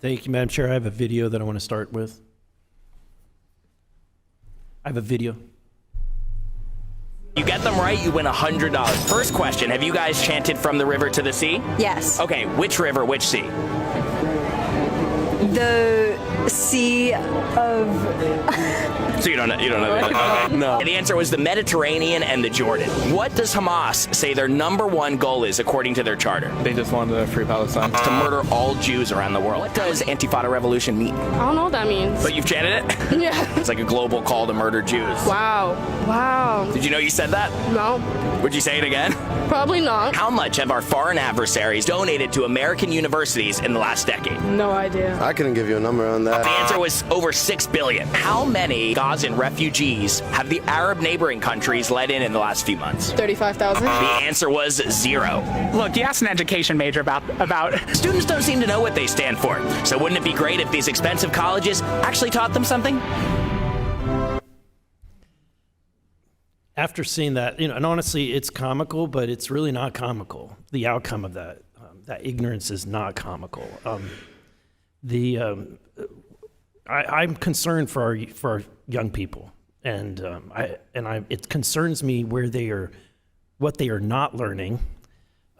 Thank you, Madam Chair. I have a video that I want to start with. I have a video. You get them right, you win $100. First question, have you guys chanted from the river to the sea? Yes. Okay, which river, which sea? The sea of... So you don't know that? No. And the answer was the Mediterranean and the Jordan. What does Hamas say their #1 goal is according to their charter? They just wanted to free Palestine. It's to murder all Jews around the world. What does Antifada revolution mean? I don't know what that means. But you've chanted it? Yeah. It's like a global call to murder Jews. Wow. Wow. Did you know you said that? No. Would you say it again? Probably not. How much have our foreign adversaries donated to American universities in the last decade? No idea. I couldn't give you a number on that. The answer was over $6 billion. How many Gazan refugees have the Arab neighboring countries let in the last few months? 35,000. The answer was 0. Look, you asked an education major about... Students don't seem to know what they stand for. So wouldn't it be great if these expensive colleges actually taught them something? After seeing that, and honestly, it's comical, but it's really not comical. The outcome of that ignorance is not comical. I'm concerned for our young people, and it concerns me what they are not learning,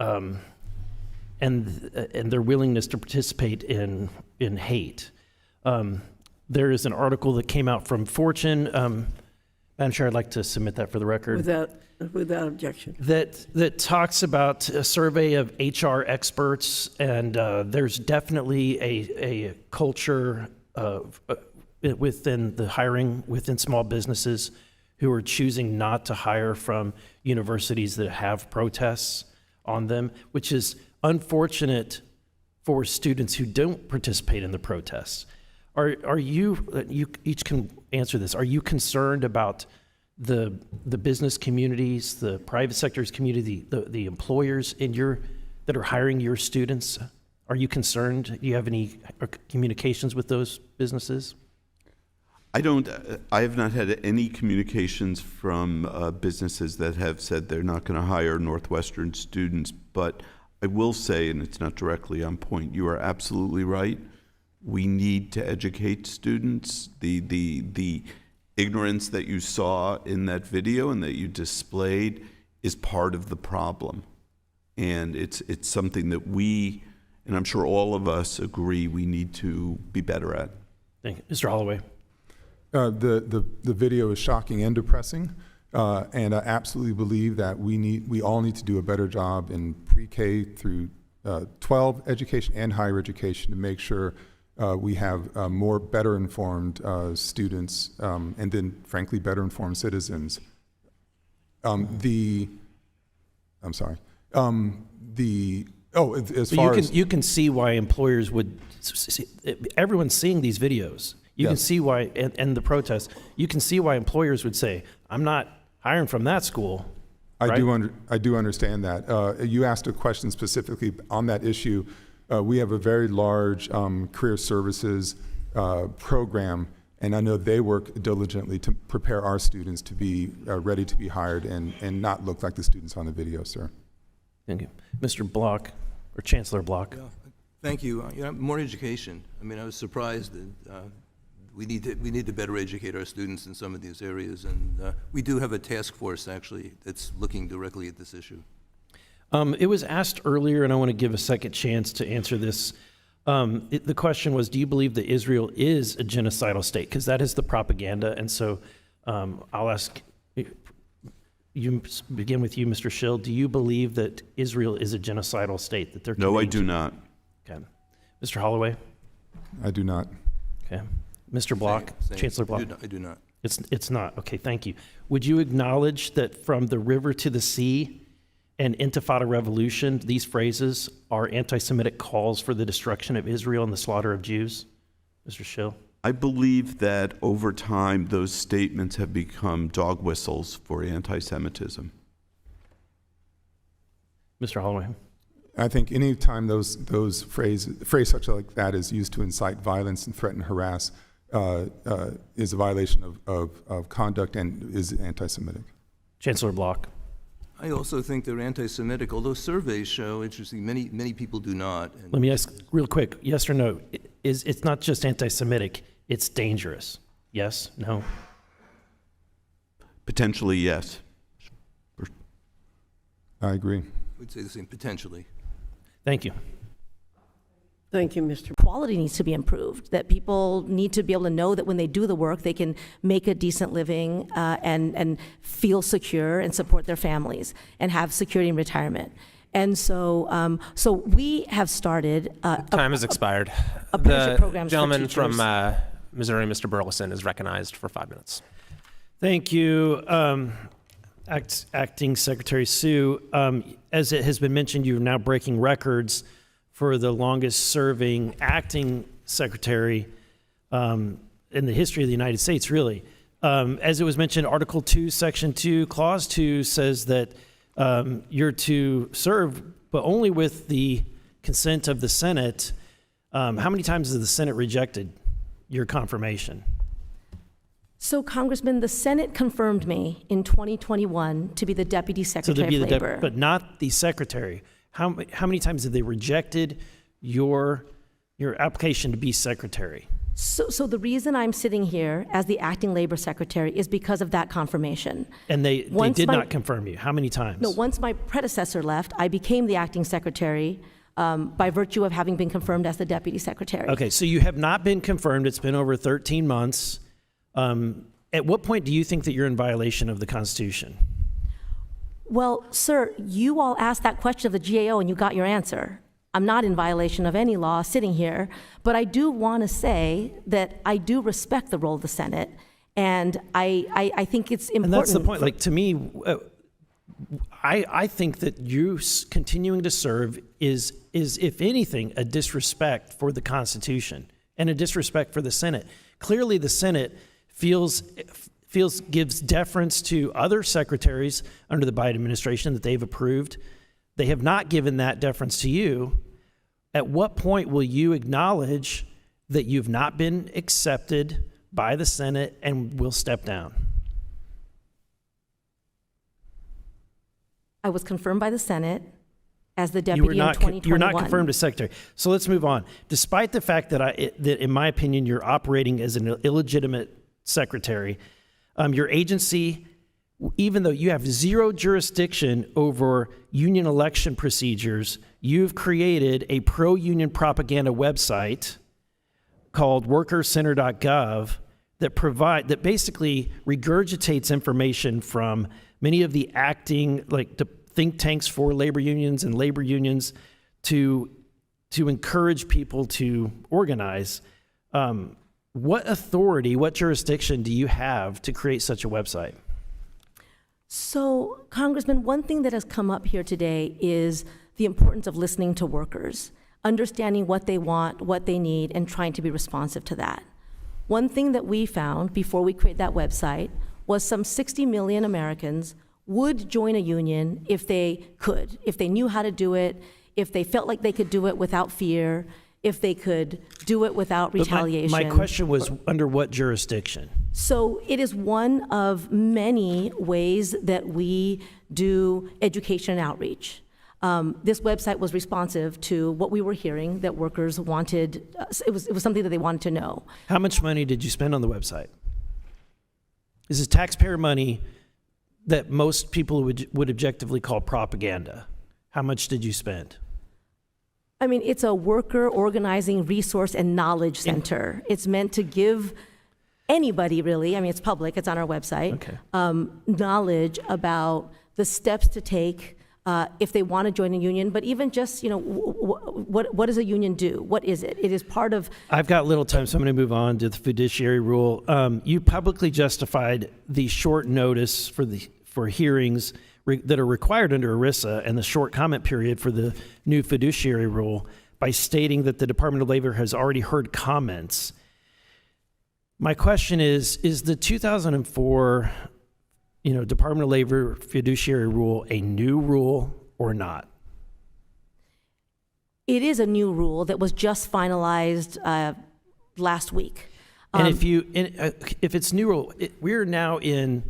and their willingness to participate in hate. There is an article that came out from Fortune. Madam Chair, I'd like to submit that for the record. Without objection. That talks about a survey of HR experts, and there's definitely a culture within the hiring within small businesses who are choosing not to hire from universities that have protests on them, which is unfortunate for students who don't participate in the protests. Are you each can answer this, are you concerned about the business communities, the private sector's community, the employers that are hiring your students? Are you concerned? Do you have any communications with those businesses? I have not had any communications from businesses that have said they're not going to hire Northwestern students, but I will say, and it's not directly on point, you are absolutely right. We need to educate students. The ignorance that you saw in that video and that you displayed is part of the problem. And it's something that we, and I'm sure all of us agree, we need to be better at. Thank you. Mr. Holloway. The video is shocking and depressing, and I absolutely believe that we all need to do a better job in pre-K through 12 education and higher education to make sure we have more better informed students, and then frankly better informed citizens. You can see why employers would. Everyone's seeing these videos. You can see why, and the protests. You can see why employers would say, "I'm not hiring from that school." I do understand that. You asked a question specifically on that issue. We have a very large career services program, and I know they work diligently to prepare our students to be ready to be hired and not look like the students on the video, sir. Thank you. Mr. Block, or Chancellor Block. Yeah, thank you. More education. I mean, I was surprised that we need to better educate our students in some of these areas, and we do have a task force, actually, that's looking directly at this issue. It was asked earlier, and I want to give a second chance to answer this. The question was, do you believe that Israel is a genocidal state? Because that is the propaganda, and so I'll ask, begin with you, Mr. Schill. Do you believe that Israel is a genocidal state? That they're No, I do not. Okay. Mr. Holloway? I do not. Okay. Mr. Block, Same. Chancellor Block? I do not. It's not. Okay, thank you. Would you acknowledge that from the river to the sea and Intifada revolution, these phrases are anti-Semitic calls for the destruction of Israel and the slaughter of Jews? Mr. Schill? I believe that over time, those statements have become dog whistles for anti-Semitism. Mr. Holloway? I think any time those phrase such like that is used to incite violence and threaten, harass, is a violation of conduct and is anti-Semitic. Chancellor Block? I also think they're anti-Semitic, although surveys show, interesting, many people do not. Let me ask real quick, yes or no, it's not just anti-Semitic, it's dangerous. Yes? No? Potentially, yes. I agree. We'd say the same, potentially. Thank you. Thank you, Mr. Quality needs to be improved, that people need to be able to know that when they do the work, they can make a decent living and feel secure and support their families and have security in retirement. And so, so we have started Time has expired. apprenticeship The programs for gentleman from teachers. Missouri, Mr. Burlison, is recognized for 5 minutes. Thank you, Acting Secretary Sue. As it has been mentioned, you're now breaking records for the longest serving acting secretary in the history of the United States, really. As it was mentioned, Article 2, Section 2, Clause 2 says that you're to serve, but only with the consent of the Senate. How many times has the Senate rejected your confirmation? So, Congressman, the Senate confirmed me in 2021 to be the Deputy Secretary of Labor. But not the secretary. How many times have they rejected your application to be secretary? So the reason I'm sitting here as the Acting Labor Secretary is because of that confirmation. And they Once did my- not confirm you. How many times? No, once my predecessor left, I became the Acting Secretary by virtue of having been confirmed as the Deputy Secretary. Okay, so you have not been confirmed. It's been over 13 months. At what point do you think that you're in violation of the Constitution? Well, sir, you all asked that question of the GAO and you got your answer. I'm not in violation of any law sitting here, but I do want to say that I do respect the role of the Senate, and I think it's important. And that's the point. Like, to me, I think that you continuing to serve is, if anything, a disrespect for the Constitution and a disrespect for the Senate. Clearly, the Senate gives deference to other secretaries under the Biden administration that they've approved. They have not given that deference to you. At what point will you acknowledge that you've not been accepted by the Senate and will step down? I was confirmed by the Senate as the deputy in 2021. You were not confirmed as secretary. So let's move on. Despite the fact that in my opinion, you're operating as an illegitimate secretary, your agency, even though you have zero jurisdiction over union election procedures, you've created a pro-union propaganda website called workerscenter.gov that basically regurgitates information from many of the acting, like the think tanks for labor unions and labor unions to encourage people to organize. What authority, what jurisdiction do you have to create such a website? So, Congressman, one thing that has come up here today is the importance of listening to workers, understanding what they want, what they need, and trying to be responsive to that. One thing that we found before we created that website was some 60 million Americans would join a union if they could, if they knew how to do it, if they felt like they could do it without fear, if they could do it without retaliation. My question was, under what jurisdiction? So it is one of many ways that we do education and outreach. This website was responsive to what we were hearing that workers wanted. It was something that they wanted to know. How much money did you spend on the website? This is taxpayer money that most people would objectively call propaganda. How much did you spend? I mean, it's a worker organizing resource and knowledge center. It's meant to give anybody, really, I mean, it's public, it's on our website, Okay. Knowledge about the steps to take if they want to join a union, but even just, what does a union do? What is it? It is part of... I've got little time, so I'm going to move on to the fiduciary rule. You publicly justified the short notice for hearings that are required under ERISA and the short comment period for the new fiduciary rule by stating that the Department of Labor has already heard comments. My question is the 2004 Department of Labor fiduciary rule a new rule or not? It is a new rule that was just finalized last week. And if it's new rule, we're now in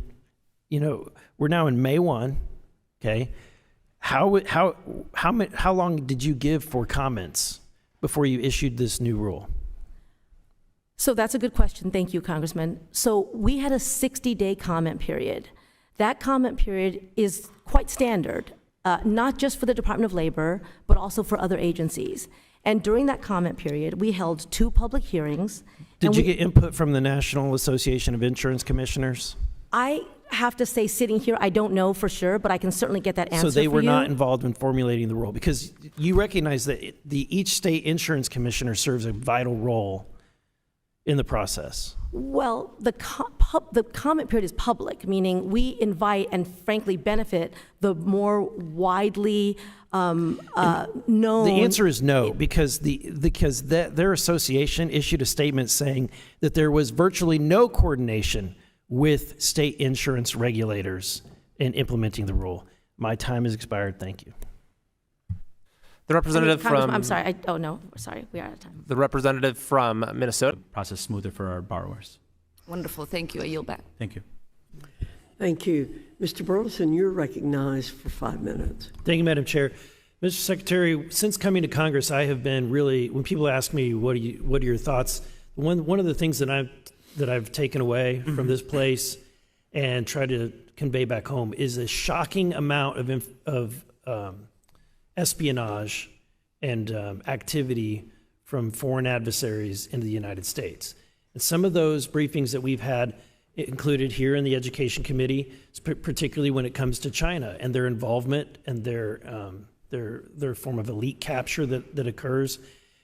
May 1, okay? How long did you give for comments before you issued this new rule? So that's a good question. Thank you, Congressman. So we had a 60-day comment period. That comment period is quite standard, not just for the Department of Labor, but also for other agencies. And during that comment period, we held 2 public hearings. Did you get input from the National Association of Insurance Commissioners? I have to say, sitting here, I don't know for sure, but I can certainly get that answer So they for were you. not involved in formulating the rule, because you recognize that each state insurance commissioner serves a vital role in the process. Well, the comment period is public, meaning we invite and frankly benefit the more widely known. The answer is no, because their association issued a statement saying that there was virtually no coordination with state insurance regulators in implementing the rule. My time has expired. Thank you. The representative from... I'm sorry. Sorry. We are out of time. The representative from Minnesota. Process smoother for our borrowers. Wonderful. Thank you. I yield back. Thank you. Thank you. Mr. Burlison, you're recognized for 5 minutes. Thank you, Madam Chair. Mr. Secretary, since coming to Congress, I have been really, when people ask me what are your thoughts, one of the things that I've taken away from this place and tried to convey back home is a shocking amount of espionage and activity from foreign adversaries into the United States. And some of those briefings that we've had included here in the Education Committee, particularly when it comes to China and their involvement and their form of elite capture that occurs.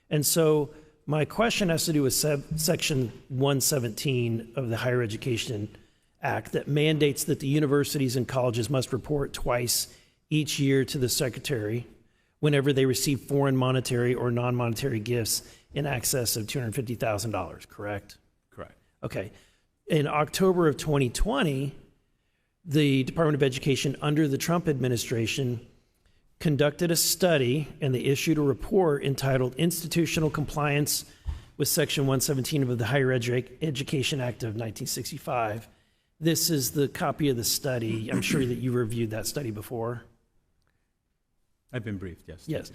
And so my question has to do with Section 117 of the Higher Education Act that mandates that the universities and colleges must report twice each year to the Secretary whenever they receive foreign monetary or non-monetary gifts in excess of $250,000, correct? Correct. Okay. In October of 2020, the Department of Education under the Trump administration conducted a study, and they issued a report entitled Institutional Compliance with Section 117 of the Higher Education Act of 1965. This is the copy of the study. I'm sure that you reviewed that study before. I've been briefed, yes. Yes.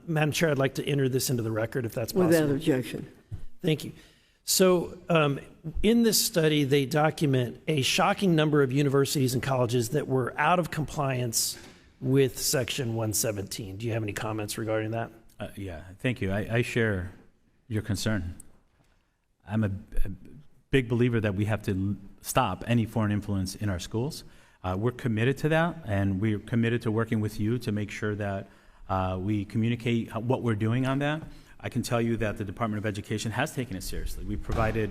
Madam Chair, I'd like to enter this into the record if that's possible. Without objection. Thank you. So in this study, they document a shocking number of universities and colleges that were out of compliance with Section 117. Do you have any comments regarding that? Yeah, thank you. I share your concern. I'm a big believer that we have to stop any foreign influence in our schools. We're committed to that, and we're committed to working with you to make sure that we communicate what we're doing on that. I can tell you that the Department of Education has taken it seriously. We provided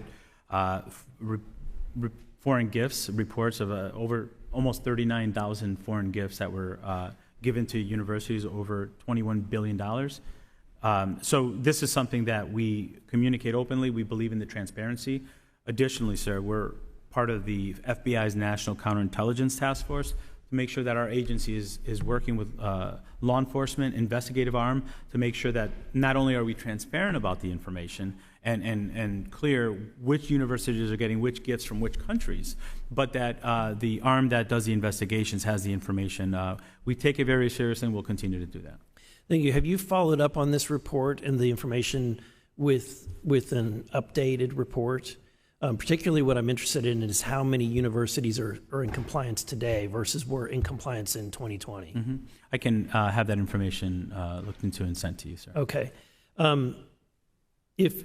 foreign gifts reports of over almost 39,000 foreign gifts that were given to universities, over $21 billion. So this is something that we communicate openly. We believe in the transparency. Additionally, sir, we're part of the FBI's National Counterintelligence Task Force to make sure that our agency is working with law enforcement, investigative arm, to make sure that not only are we transparent about the information and clear which universities are getting which gifts from which countries, but that the arm that does the investigations has the information. We take it very seriously, and we'll continue to do that. Thank you. Have you followed up on this report and the information with an updated report? Particularly what I'm interested in is how many universities are in compliance today versus were in compliance in 2020. Mm-hmm. I can have that information looked into and sent to you, sir. Okay. If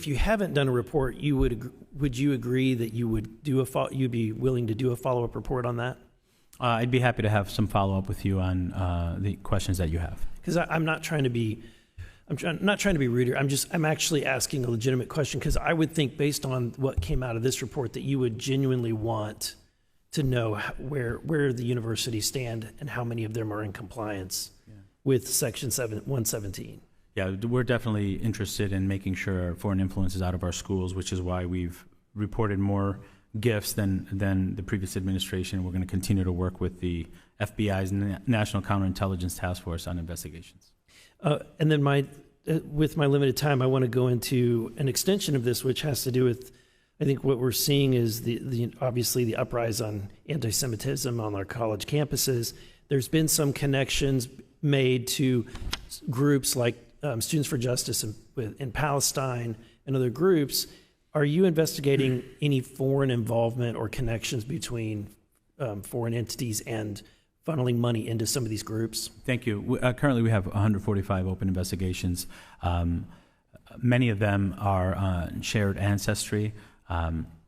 you haven't done a report, would you agree that you'd be willing to do a follow-up report on that? I'd be happy to have some follow-up with you on the questions that you have. Because I'm not trying to be rude here. I'm actually asking a legitimate question, because I would think, based on what came out of this report, that you would genuinely want to know where the universities stand and how many of them are in compliance with Section 117. Yeah, we're definitely interested in making sure foreign influence is out of our schools, which is why we've reported more gifts than the previous administration. We're going to continue to work with the FBI's National Counterintelligence Task Force on investigations. And then with my limited time, I want to go into an extension of this, which has to do with, I think what we're seeing is obviously the uprise on anti-Semitism on our college campuses. There's been some connections made to groups like Students for Justice in Palestine and other groups. Are you investigating any foreign involvement or connections between foreign entities and funneling money into some of these groups? Thank you. Currently, we have 145 open investigations. Many of them are shared ancestry.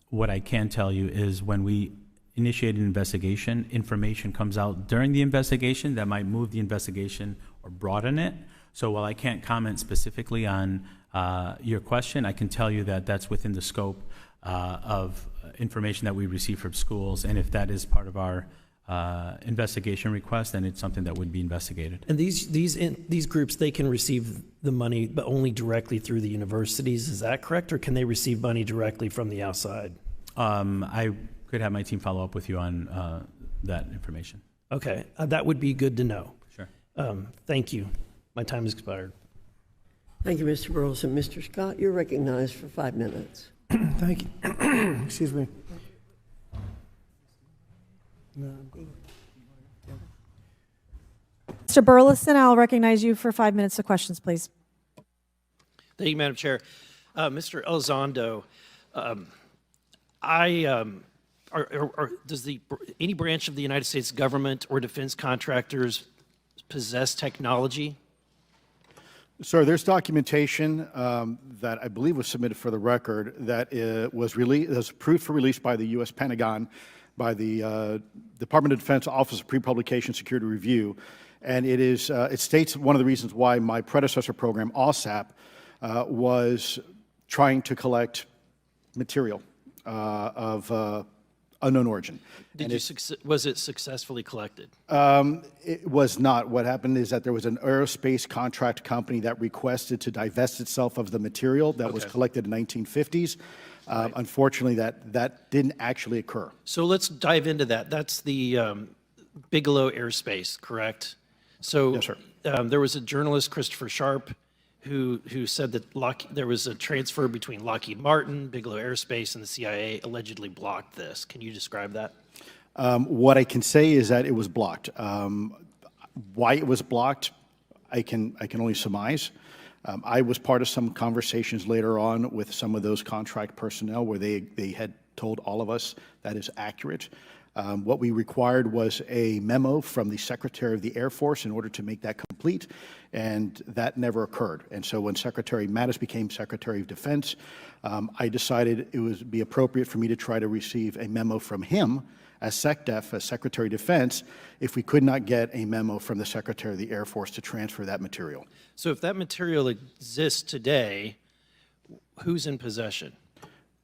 What I can tell you is when we initiate an investigation, information comes out during the investigation that might move the investigation or broaden it. So while I can't comment specifically on your question, I can tell you that that's within the scope of information that we receive from schools, and if that is part of our investigation request, then it's something that would be investigated. And these groups, they can receive the money, but only directly through the universities. Is that correct, or can they receive money directly from the outside? I could have my team follow up with you on that information. Okay, that would be good to know. Sure. Thank you. My time has expired. Thank you, Mr. Burlison. Mr. Scott, you're recognized for 5 minutes. Thank you. Excuse me. Mr. Burlison, I'll recognize you for 5 minutes of questions, please. Thank you, Madam Chair. Mr. Elizondo, does any branch of the United States government or defense contractors possess technology? Sir, there's documentation that I believe was submitted for the record that was approved for release by the U.S. Pentagon, by the Department of Defense Office of Pre-Publication Security Review, and it states one of the reasons why my predecessor program, OSAP, was trying to collect material of unknown origin. Was it successfully collected? It was not. What happened is that there was an aerospace contract company that requested to divest itself of the material that was collected in the 1950s. Right. Unfortunately, that didn't actually occur. So let's dive into that. That's the Bigelow Airspace, correct? So yes, sir. There was a journalist, Christopher Sharp, who said that there was a transfer between Lockheed Martin, Bigelow Airspace, and the CIA allegedly blocked this. Can you describe that? What I can say is that it was blocked. Why it was blocked, I can only surmise. I was part of some conversations later on with some of those contract personnel where they had told all of us that is accurate. What we required was a memo from the Secretary of the Air Force in order to make that complete, and that never occurred. And so when Secretary Mattis became Secretary of Defense, I decided it would be appropriate for me to try to receive a memo from him as SecDef, as Secretary of Defense, if we could not get a memo from the Secretary of the Air Force to transfer that material. So if that material exists today, who's in possession?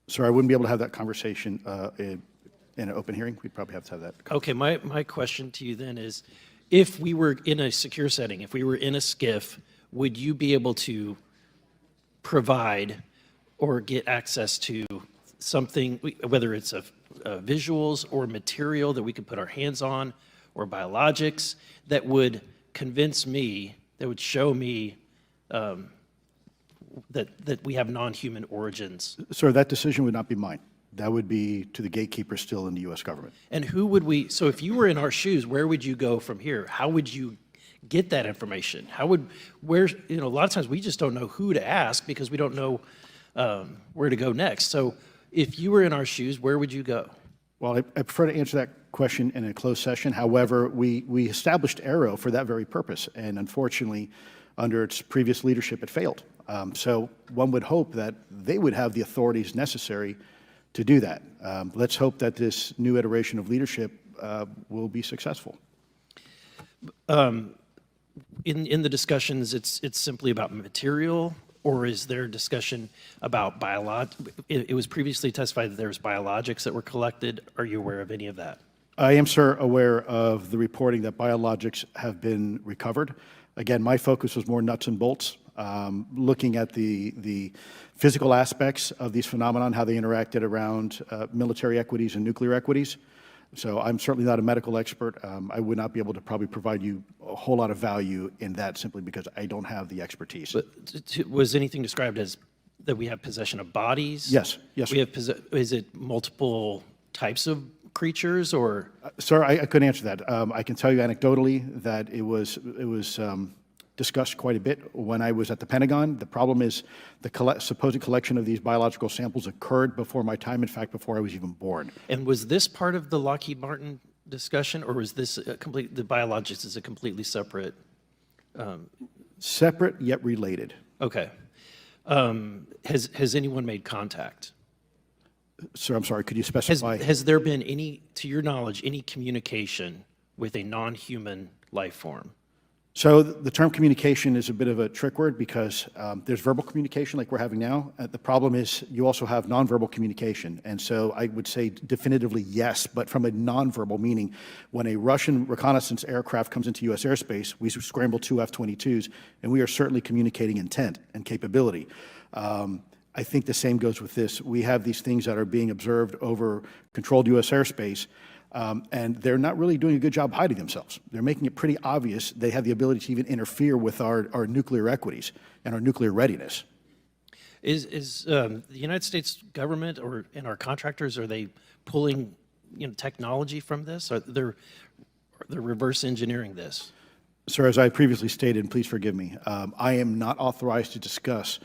Sir, I wouldn't be able to have that conversation in an open hearing. We'd probably have to have that. Okay, my question to you then is, if we were in a secure setting, if we were in a SCIF, would you be able to provide or get access to something, whether it's visuals or material that we could put our hands on, or biologics, that would convince me, that would show me that we have non-human origins? Sir, that decision would not be mine. That would be to the gatekeeper still in the U.S. government. And who would we, so if you were in our shoes, where would you go from here? How would you get that information? A lot of times we just don't know who to ask because we don't know where to go next. So if you were in our shoes, where would you go? Well, I prefer to answer that question in a closed session. However, we established AARO for that very purpose, and unfortunately, under its previous leadership, it failed. So one would hope that they would have the authorities necessary to do that. Let's hope that this new iteration of leadership will be successful. In the discussions, it's simply about material, or is there discussion about it was previously testified that there was biologics that were collected. Are you aware of any of that? I am, sir, aware of the reporting that biologics have been recovered. Again, my focus was more nuts and bolts, looking at the physical aspects of these phenomenon, how they interacted around military equities and nuclear equities. So I'm certainly not a medical expert. I would not be able to probably provide you a whole lot of value in that simply because I don't have the expertise. But was anything described as that we have possession of bodies? Yes, yes. Is it multiple types of creatures, or? Sir, I couldn't answer that. I can tell you anecdotally that it was discussed quite a bit when I was at the Pentagon. The problem is the supposed collection of these biological samples occurred before my time, in fact, before I was even born. And was this part of the Lockheed Martin discussion, or was this the biologics is a completely separate? Separate yet related. Okay. Has anyone made contact? Sir, I'm sorry, could you specify? Has there been any, to your knowledge, any communication with a non-human life form? So the term communication is a bit of a trick word because there's verbal communication like we're having now. The problem is you also have nonverbal communication. And so I would say definitively yes, but from a nonverbal meaning, when a Russian reconnaissance aircraft comes into U.S. airspace, we scramble 2 F-22s, and we are certainly communicating intent and capability. I think the same goes with this. We have these things that are being observed over controlled U.S. airspace, and they're not really doing a good job hiding themselves. They're making it pretty obvious they have the ability to even interfere with our nuclear equities and our nuclear readiness. Is the United States government and our contractors, are they pulling technology from this? Or they're reverse engineering this? Sir, as I previously stated, and please forgive me, I am not authorized to discuss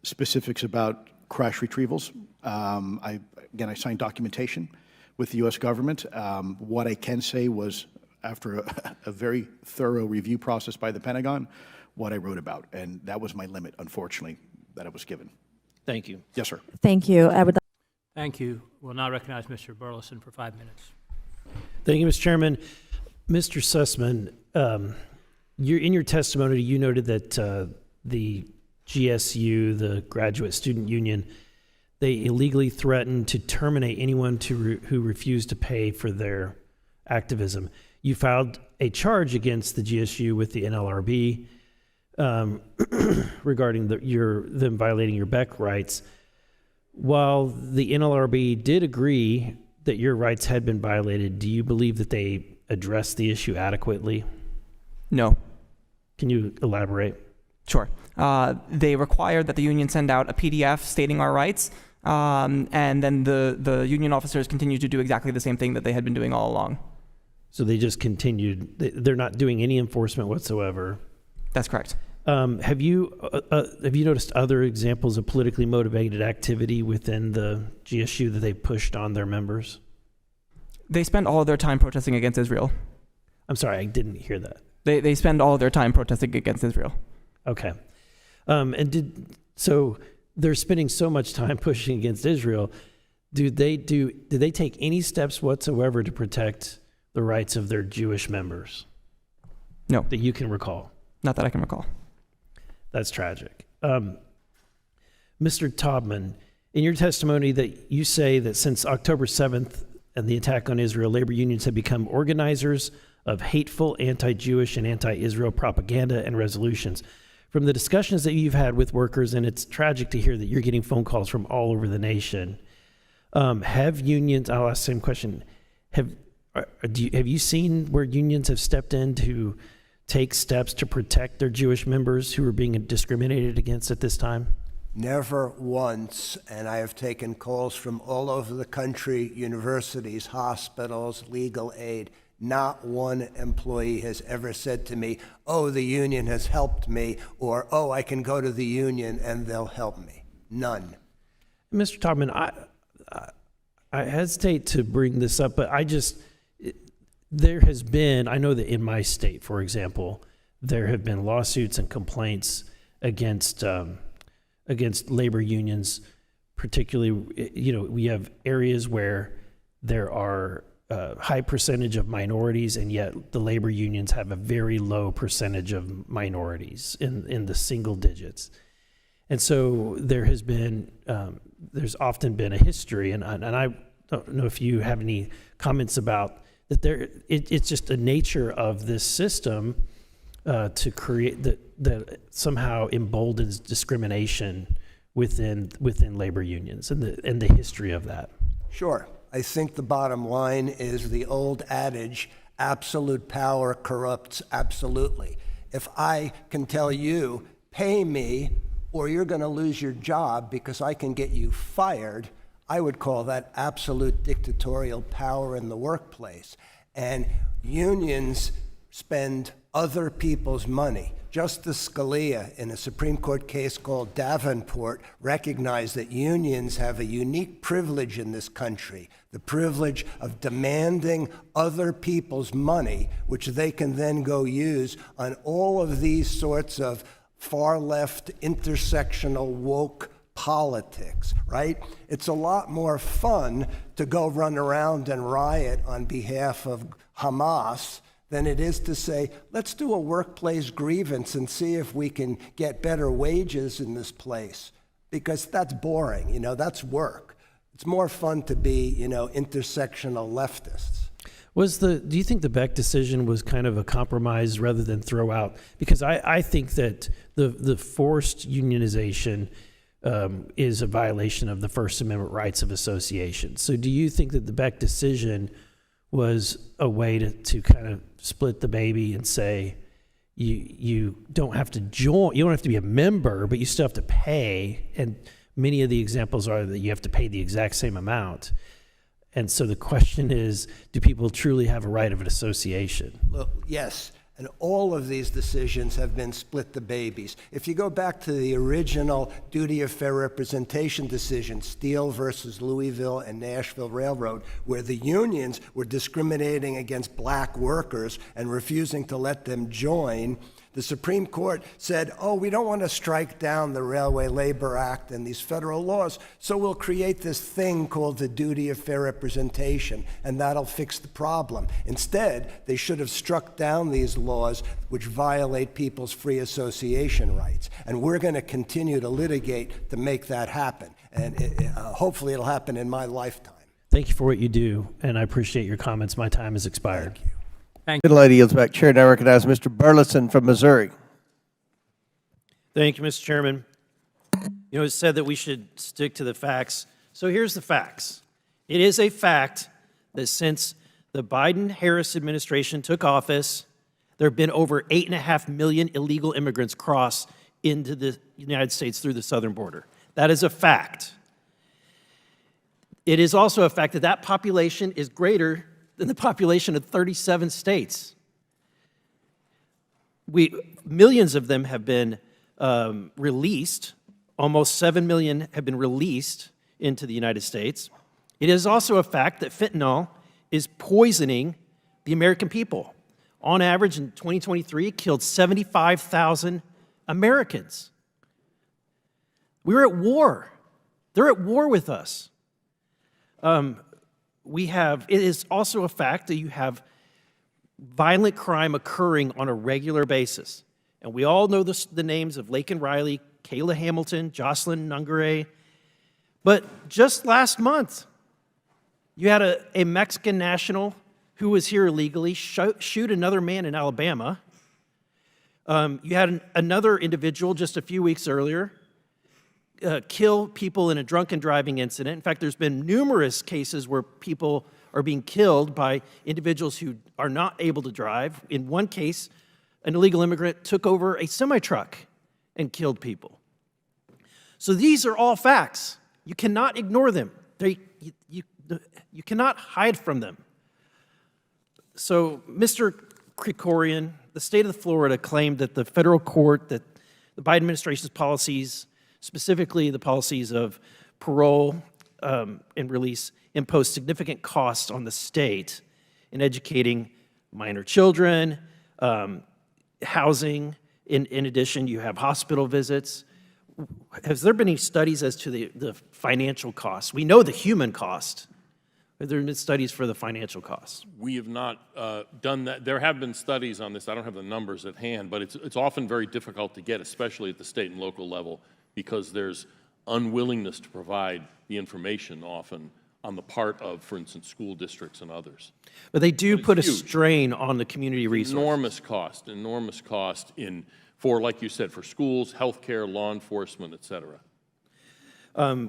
specifics about crash retrievals. I signed documentation with the U.S. government. What I can say was, after a very thorough review process by the Pentagon, what I wrote about, and that was my limit, unfortunately, that I was given. Thank you. Yes, sir. Thank you. Thank you. We'll now recognize Mr. Burlison for 5 minutes. Thank you, Mr. Chairman. Mr. Sussman, in your testimony, you noted that the GSU, the Graduate Student Union, they illegally threatened to terminate anyone who refused to pay for their activism. You filed a charge against the GSU with the NLRB regarding them violating your BEC rights. While the NLRB did agree that your rights had been violated, do you believe that they addressed the issue adequately? No. Can you elaborate? Sure. They required that the union send out a PDF stating our rights, and then the union officers continued to do exactly the same thing that they had been doing all along. So they just continued. They're not doing any enforcement whatsoever. That's correct. Have you noticed other examples of politically motivated activity within the GSU that they pushed on their members? They spend all of their time protesting against Israel. I'm sorry, I didn't hear that. They spend all of their time protesting against Israel. Okay. So they're spending so much time pushing against Israel. Did they take any steps whatsoever to protect the rights of their Jewish members? No. That you can recall? Not that I can recall. That's tragic. Mr. Taubman, in your testimony that you say that since October 7th and the attack on Israel, labor unions have become organizers of hateful anti-Jewish and anti-Israel propaganda and resolutions. From the discussions that you've had with workers, and it's tragic to hear that you're getting phone calls from all over the nation, have unions, I'll ask the same question, have you seen where unions have stepped in to take steps to protect their Jewish members who are being discriminated against at this time? Never once, and I have taken calls from all over the country, universities, hospitals, legal aid. Not one employee has ever said to me, oh, the union has helped me, or, oh, I can go to the union and they'll help me. None. Mr. Taubman, I hesitate to bring this up, but there has been, I know that in my state, for example, there have been lawsuits and complaints against labor unions, particularly, we have areas where there are high percentage of minorities, and yet the labor unions have a very low percentage of minorities in the single digits. And so there has been, there's often been a history, and I don't know if you have any comments about that. It's just the nature of this system to create that somehow emboldens discrimination within labor unions and the history of that. Sure. I think the bottom line is the old adage, absolute power corrupts absolutely. If I can tell you, pay me or you're going to lose your job because I can get you fired, I would call that absolute dictatorial power in the workplace. And unions spend other people's money. Justice Scalia, in a Supreme Court case called Davenport, recognized that unions have a unique privilege in this country, the privilege of demanding other people's money, which they can then go use on all of these sorts of far-left, intersectional, woke politics, right? It's a lot more fun to go run around and riot on behalf of Hamas than it is to say, let's do a workplace grievance and see if we can get better wages in this place. Because that's boring, you know, that's work. It's more fun to be, you know, intersectional leftists. Do you think the Beck decision was kind of a compromise rather than throw out? Because I think that the forced unionization is a violation of the First Amendment rights of association. So do you think that the Beck decision was a way to kind of split the baby and say you don't have to join, you don't have to be a member, but you still have to pay? And many of the examples are that you have to pay the exact same amount. And so the question is, do people truly have a right of an association? Look, yes, and all of these decisions have been split the babies. If you go back to the original duty of fair representation decision, Steele versus Louisville and Nashville Railroad, where the unions were discriminating against black workers and refusing to let them join, the Supreme Court said, oh, we don't want to strike down the Railway Labor Act and these federal laws, so we'll create this thing called the duty of fair representation, and that'll fix the problem. Instead, they should have struck down these laws which violate people's free association rights. And we're going to continue to litigate to make that happen. And hopefully it'll happen in my lifetime. Thank you for what you do, and I appreciate your comments. My time has expired. Thank you. Good lady yields back. Chair now recognize Mr. Burlison from Missouri. Thank you, Mr. Chairman. You know, it's said that we should stick to the facts. So here's the facts. It is a fact that since the Biden-Harris administration took office, there have been over 8.5 million illegal immigrants cross into the United States through the southern border. That is a fact. It is also a fact that that population is greater than the population of 37 states. Millions of them have been released. Almost 7 million have been released into the United States. It is also a fact that fentanyl is poisoning the American people. On average, in 2023, it killed 75,000 Americans. We're at war. They're at war with us. It is also a fact that you have violent crime occurring on a regular basis. And we all know the names of Laken Riley, Kayla Hamilton, Jocelyn Nungare. But just last month, you had a Mexican national who was here illegally shoot another man in Alabama. You had another individual just a few weeks earlier kill people in a drunken driving incident. In fact, there's been numerous cases where people are being killed by individuals who are not able to drive. In one case, an illegal immigrant took over a semi-truck and killed people. So these are all facts. You cannot ignore them. You cannot hide from them. So Mr. Krikorian, the state of Florida claimed that the federal court, that the Biden administration's policies, specifically the policies of parole and release, impose significant costs on the state in educating minor children, housing. In addition, you have hospital visits. Has there been any studies as to the financial costs? We know the human cost. Have there been studies for the financial costs? We have not done that. There have been studies on this. I don't have the numbers at hand, but it's often very difficult to get, especially at the state and local level, because there's unwillingness to provide the information often on the part of, for instance, school districts and others. But they do put a strain on the community resources. Enormous cost for, like you said, for schools, healthcare, law enforcement, et cetera.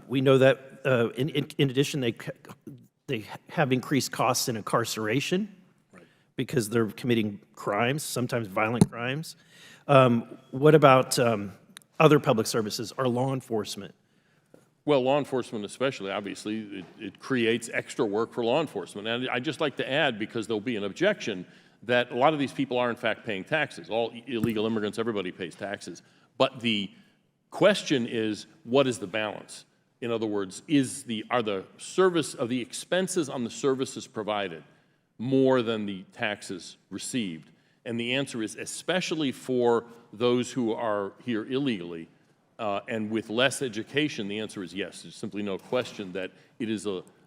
We know that in addition, they have increased costs in incarceration because they're committing crimes, sometimes violent crimes. What about other public services or law enforcement? Well, law enforcement especially, obviously, it creates extra work for law enforcement. And I'd just like to add, because there'll be an objection, that a lot of these people are in fact paying taxes. All illegal immigrants, everybody pays taxes. But the question is, what is the balance? In other words, are the expenses on the services provided more than the taxes received? And the answer is, especially for those who are here illegally and with less education, the answer is yes. There's simply no question that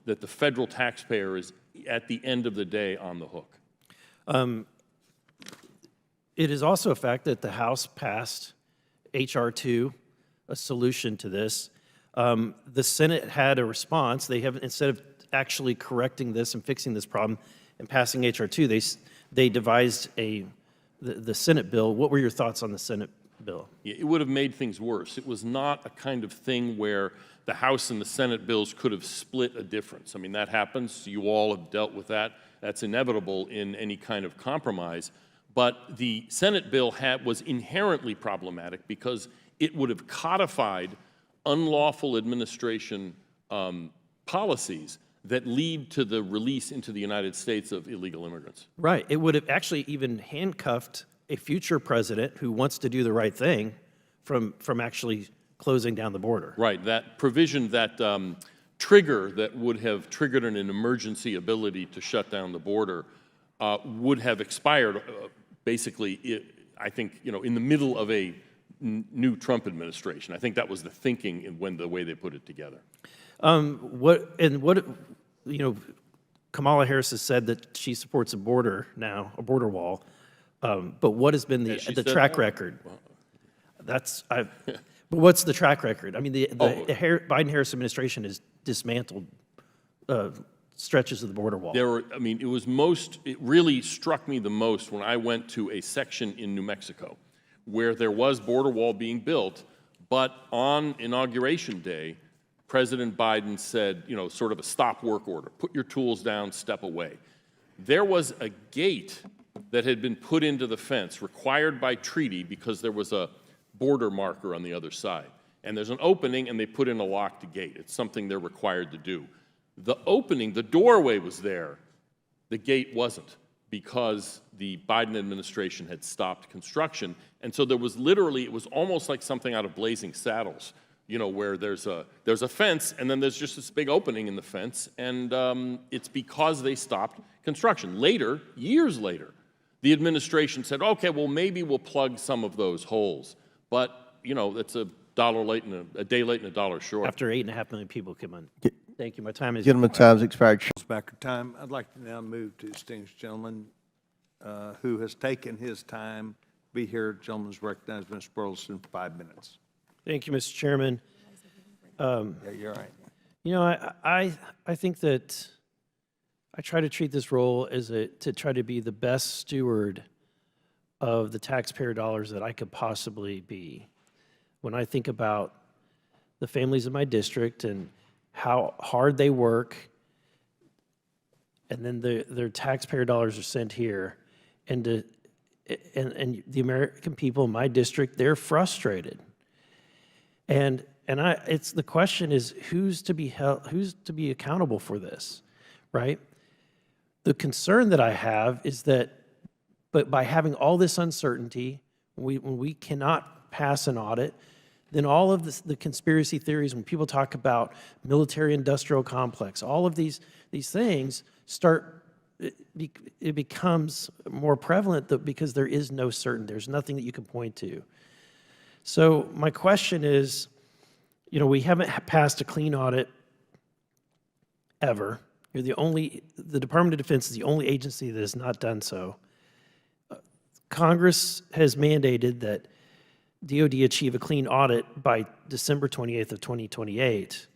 that the federal taxpayer is, at the end of the day, on the hook. It is also a fact that the House passed H.R. 2, a solution to this. The Senate had a response. They have, instead of actually correcting this and fixing this problem and passing H.R. 2, they devised the Senate bill. What were your thoughts on the Senate bill? It would have made things worse. It was not a kind of thing where the House and the Senate bills could have split a difference. I mean, that happens. You all have dealt with that. That's inevitable in any kind of compromise. But the Senate bill was inherently problematic because it would have codified unlawful administration policies that lead to the release into the United States of illegal immigrants. Right. It would have actually even handcuffed a future president who wants to do the right thing from actually closing down the border. Right. That provision, that trigger that would have triggered an emergency ability to shut down the border would have expired basically, I think, in the middle of a new Trump administration. I think that was the thinking in the way they put it together. Kamala Harris has said that she supports a border wall. But what has been the track record? But what's the track record? I mean, the Biden-Harris administration has dismantled stretches of the border wall. It really struck me the most when I went to a section in New Mexico where there was border wall being built, but on Inauguration Day, President Biden said, sort of a stop work order, put your tools down, step away. There was a gate that had been put into the fence, required by treaty because there was a border marker on the other side. And there's an opening, and they put in a locked gate. It's something they're required to do. The opening, the doorway was there. The gate wasn't, because the Biden administration had stopped construction. And so there was literally, it was almost like something out of Blazing Saddles, where there's a fence, and then there's just this big opening in the fence, and it's because they stopped construction. Later, years later, the administration said, okay, well, maybe we'll plug some of those holes. But, it's a day late and a dollar short. After 8.5 million people come in. Thank you. My time is Gentleman's time's expired. Back to time. I'd like to now move to distinguished gentleman who has taken his time. Be here. Gentleman's recognized, Mr. Burlison, for 5 minutes. Thank you, Mr. Chairman. Yeah, you're right. I think that I try to treat this role as to try to be the best steward of the taxpayer dollars that I could possibly be. When I think about the families in my district and how hard they work, and then their taxpayer dollars are sent here, and the American people in my district, they're frustrated. And it's the question is who's to be accountable for this, right? The concern that I have is that, but by having all this uncertainty, when we cannot pass an audit, then all of the conspiracy theories, when people talk about military-industrial complex, all of these things it becomes more prevalent because there is no certainty. There's nothing that you can point to. So my question is, we haven't passed a clean audit ever. The Department of Defense is the only agency that has not done so. Congress has mandated that DOD achieve a clean audit by December 28th of 2028.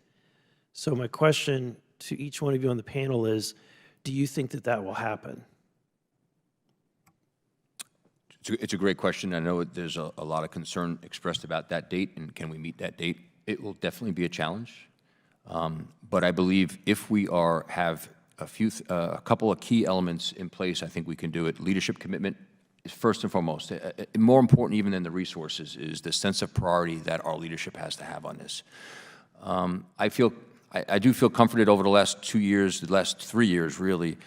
So my question to each one of you on the panel is, do you think that will happen? It's a great question. I know there's a lot of concern expressed about that date, and can we meet that date? It will definitely be a challenge. But I believe if we have a couple of key elements in place, I think we can do it. Leadership commitment is first and foremost. More important even than the resources is the sense of priority that our leadership has to have on this. I do feel comforted over the last 2 years, the last 3 years really,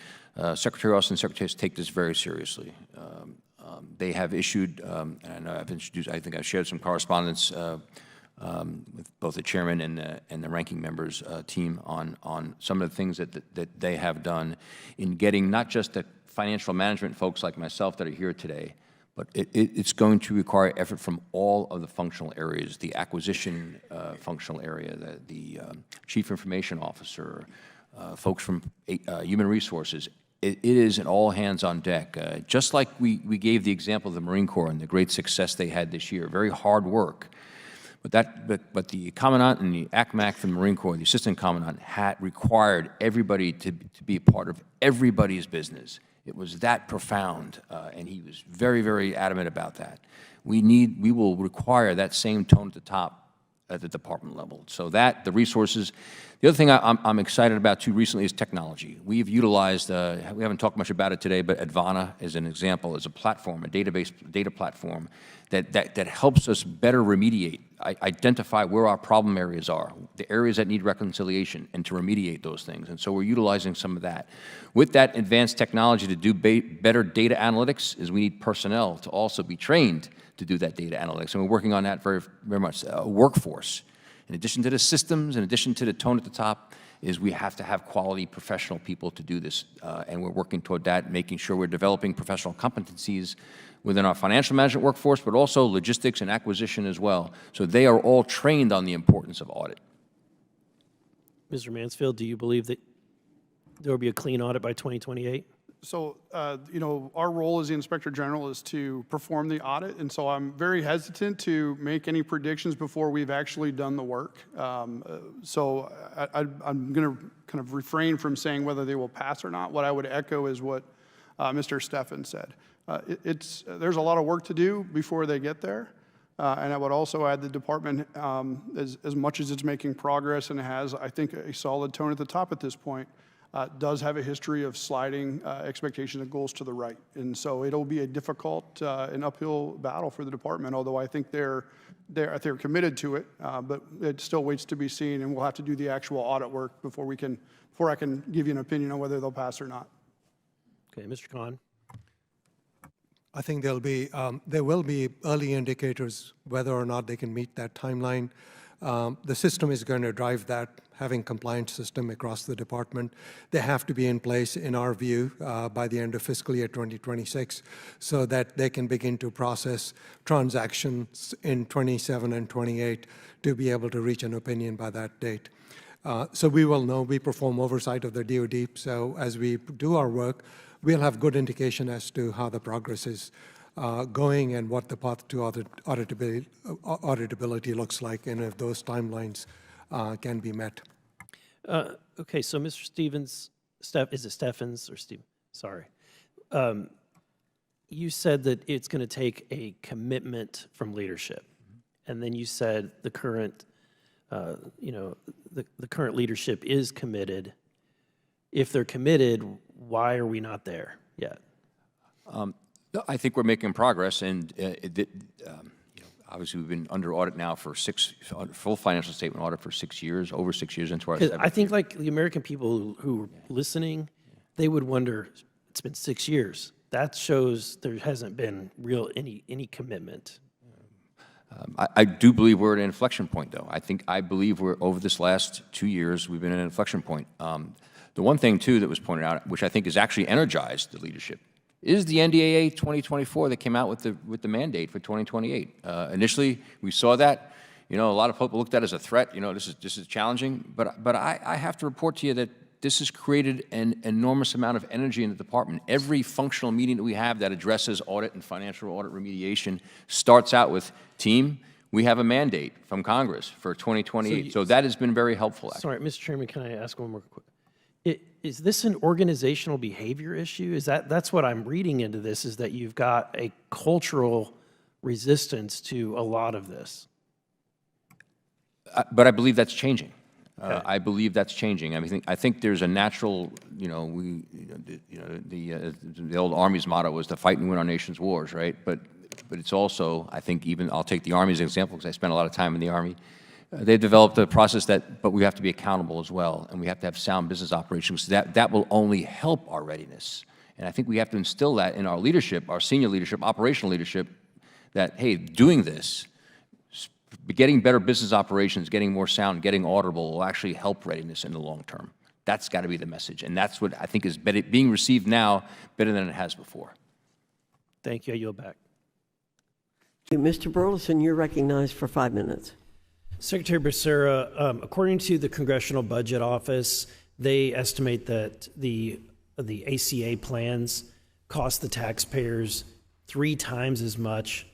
Secretary Austin and Secretaries take this very seriously. They have issued, and I know I've introduced, I think I've shared some correspondence with both the chairman and the ranking members team on some of the things that they have done in getting not just the financial management folks like myself that are here today, but it's going to require effort from all of the functional areas, the acquisition functional area, the chief information officer, folks from human resources. It is an all hands on deck. Just like we gave the example of the Marine Corps and the great success they had this year, very hard work. But the Commandant and the ACMAC from the Marine Corps, the Assistant Commandant, had required everybody to be a part of everybody's business. It was that profound, and he was very, very adamant about that. We will require that same tone at the top at the department level. So that, the resources. The other thing I'm excited about too recently is technology. We've utilized, we haven't talked much about it today, but Advana is an example, is a platform, a data platform that helps us better remediate, identify where our problem areas are, the areas that need reconciliation, and to remediate those things. And so we're utilizing some of that. With that advanced technology to do better data analytics is we need personnel to also be trained to do that data analytics. And we're working on that very, very much. Workforce, in addition to the systems, in addition to the tone at the top, is we have to have quality professional people to do this. And we're working toward that, making sure we're developing professional competencies within our financial management workforce, but also logistics and acquisition as well. So they are all trained on the importance of audit. Mr. Mansfield, do you believe that there will be a clean audit by 2028? So, you know, our role as the Inspector General is to perform the audit, and so I'm very hesitant to make any predictions before we've actually done the work. So I'm going to kind of refrain from saying whether they will pass or not. What I would echo is what Mr. Steffen said. There's a lot of work to do before they get there. And I would also add the department, as much as it's making progress and has, I think, a solid tone at the top at this point, does have a history of sliding expectations and goals to the right. And so it'll be a difficult and uphill battle for the department, although I think they're committed to it, but it still waits to be seen, and we'll have to do the actual audit work before I can give you an opinion on whether they'll pass or not. Okay, Mr. Khan. I think there will be early indicators whether or not they can meet that timeline. The system is going to drive that, having compliance system across the department. They have to be in place, in our view, by the end of fiscal year 2026, so that they can begin to process transactions in 27 and 28 to be able to reach an opinion by that date. So we will know, we perform oversight of the DoD, so as we do our work, we'll have good indication as to how the progress is going and what the path to auditability looks like, and if those timelines can be met. Okay, so Mr. Stevens, is it Steffens or Steve? Sorry. You said that it's going to take a commitment from leadership, and then you said the current, the current leadership is committed. If they're committed, why are we not there yet? I think we're making progress, and obviously we've been under audit now for full financial statement audit for 6 years, over 6 years into our 7th I think year. like the American people who are listening, they would wonder, it's been 6 years. That shows there hasn't been any commitment. I do believe we're at an inflection point, though. I believe we're, over this last 2 years, we've been at an inflection point. The one thing, too, that was pointed out, which I think has actually energized the leadership, is the NDAA 2024 that came out with the mandate for 2028. Initially, we saw that. A lot of people looked at it as a threat. This is challenging. But I have to report to you that this has created an enormous amount of energy in the department. Every functional meeting that we have that addresses audit and financial audit remediation starts out with, team, we have a mandate from Congress for 2028. So that has been very helpful. Actually. Sorry, Mr. Chairman, can I ask one more quick? Is this an organizational behavior issue? That's what I'm reading into this, is that you've got a cultural resistance to a lot of this. But I believe that's changing. I believe that's changing. I think there's a natural, the old Army's motto was to fight and win our nation's wars, right? But it's also, I think, even, I'll take the Army as an example because I spent a lot of time in the Army. They've developed a process but we have to be accountable as well, and we have to have sound business operations. That will only help our readiness. And I think we have to instill that in our leadership, our senior leadership, operational leadership, that, hey, doing this, getting better business operations, getting more sound, getting audible will actually help readiness in the long term. That's got to be the message. And that's what I think is being received now better than it has before. Thank you. I yield back. Mr. Burlison, you're recognized for 5 minutes. Secretary Becerra, according to the Congressional Budget Office, they estimate that the ACA plans cost the taxpayers 3 times as much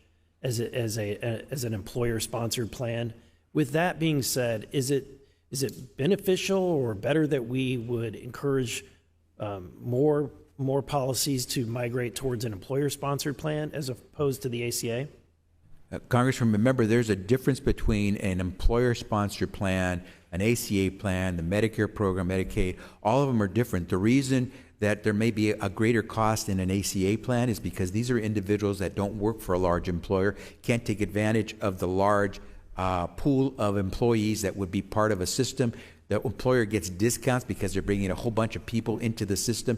as an employer-sponsored plan. With that being said, is it beneficial or better that we would encourage more policies to migrate towards an employer-sponsored plan as opposed to the ACA? Congressman, remember, there's a difference between an employer-sponsored plan, an ACA plan, the Medicare program, Medicaid. All of them are different. The reason that there may be a greater cost in an ACA plan is because these are individuals that don't work for a large employer, can't take advantage of the large pool of employees that would be part of a system. The employer gets discounts because they're bringing a whole bunch of people into the system.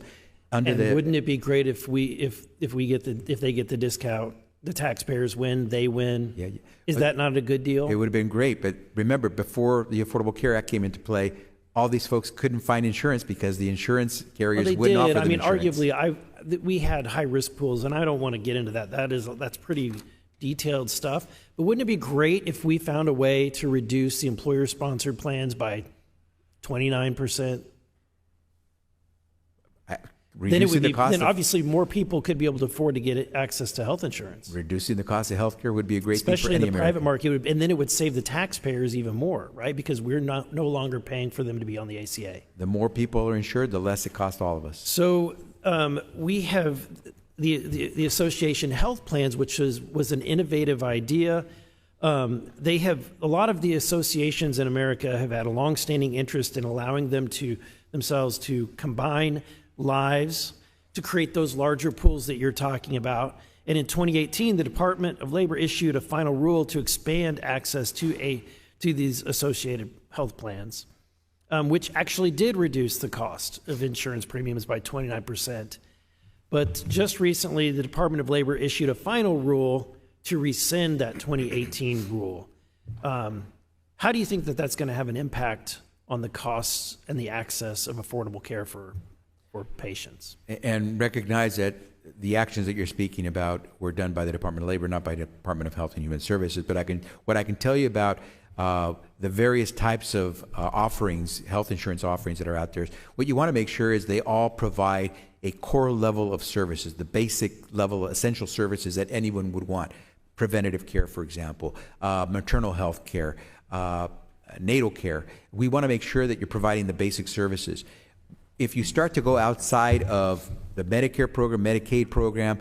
Wouldn't it be great if they get the discount? The taxpayers win, they win. Yeah. Is that not a good deal? It would have been great, but remember, before the Affordable Care Act came into play, all these folks couldn't find insurance because the insurance carriers wouldn't offer them insurance. Arguably, we had high-risk pools, and I don't want to get into that. That's pretty detailed stuff. But wouldn't it be great if we found a way to reduce the employer-sponsored plans by 29%? Then obviously more people could be able to afford to get access to health insurance. Reducing the cost of health care would be a great thing for especially any in the American. private market, and then it would save the taxpayers even more, right? Because we're no longer paying for them to be on the ACA. The more people are insured, the less it costs all of us. So we have the association health plans, which was an innovative idea. They have a lot of the associations in America have had a longstanding interest in allowing themselves to combine lives to create those larger pools that you're talking about. And in 2018, the Department of Labor issued a final rule to expand access to these associated health plans, which actually did reduce the cost of insurance premiums by 29%. But just recently, the Department of Labor issued a final rule to rescind that 2018 rule. How do you think that that's going to have an impact on the costs and the access of affordable care for patients? And recognize that the actions that you're speaking about were done by the Department of Labor, not by the Department of Health and Human Services. But what I can tell you about the various types of offerings, health insurance offerings that are out there, what you want to make sure is they all provide a core level of services, the basic level of essential services that anyone would want. Preventative care, for example, maternal health care, natal care. We want to make sure that you're providing the basic services. If you start to go outside of the Medicare program, Medicaid program,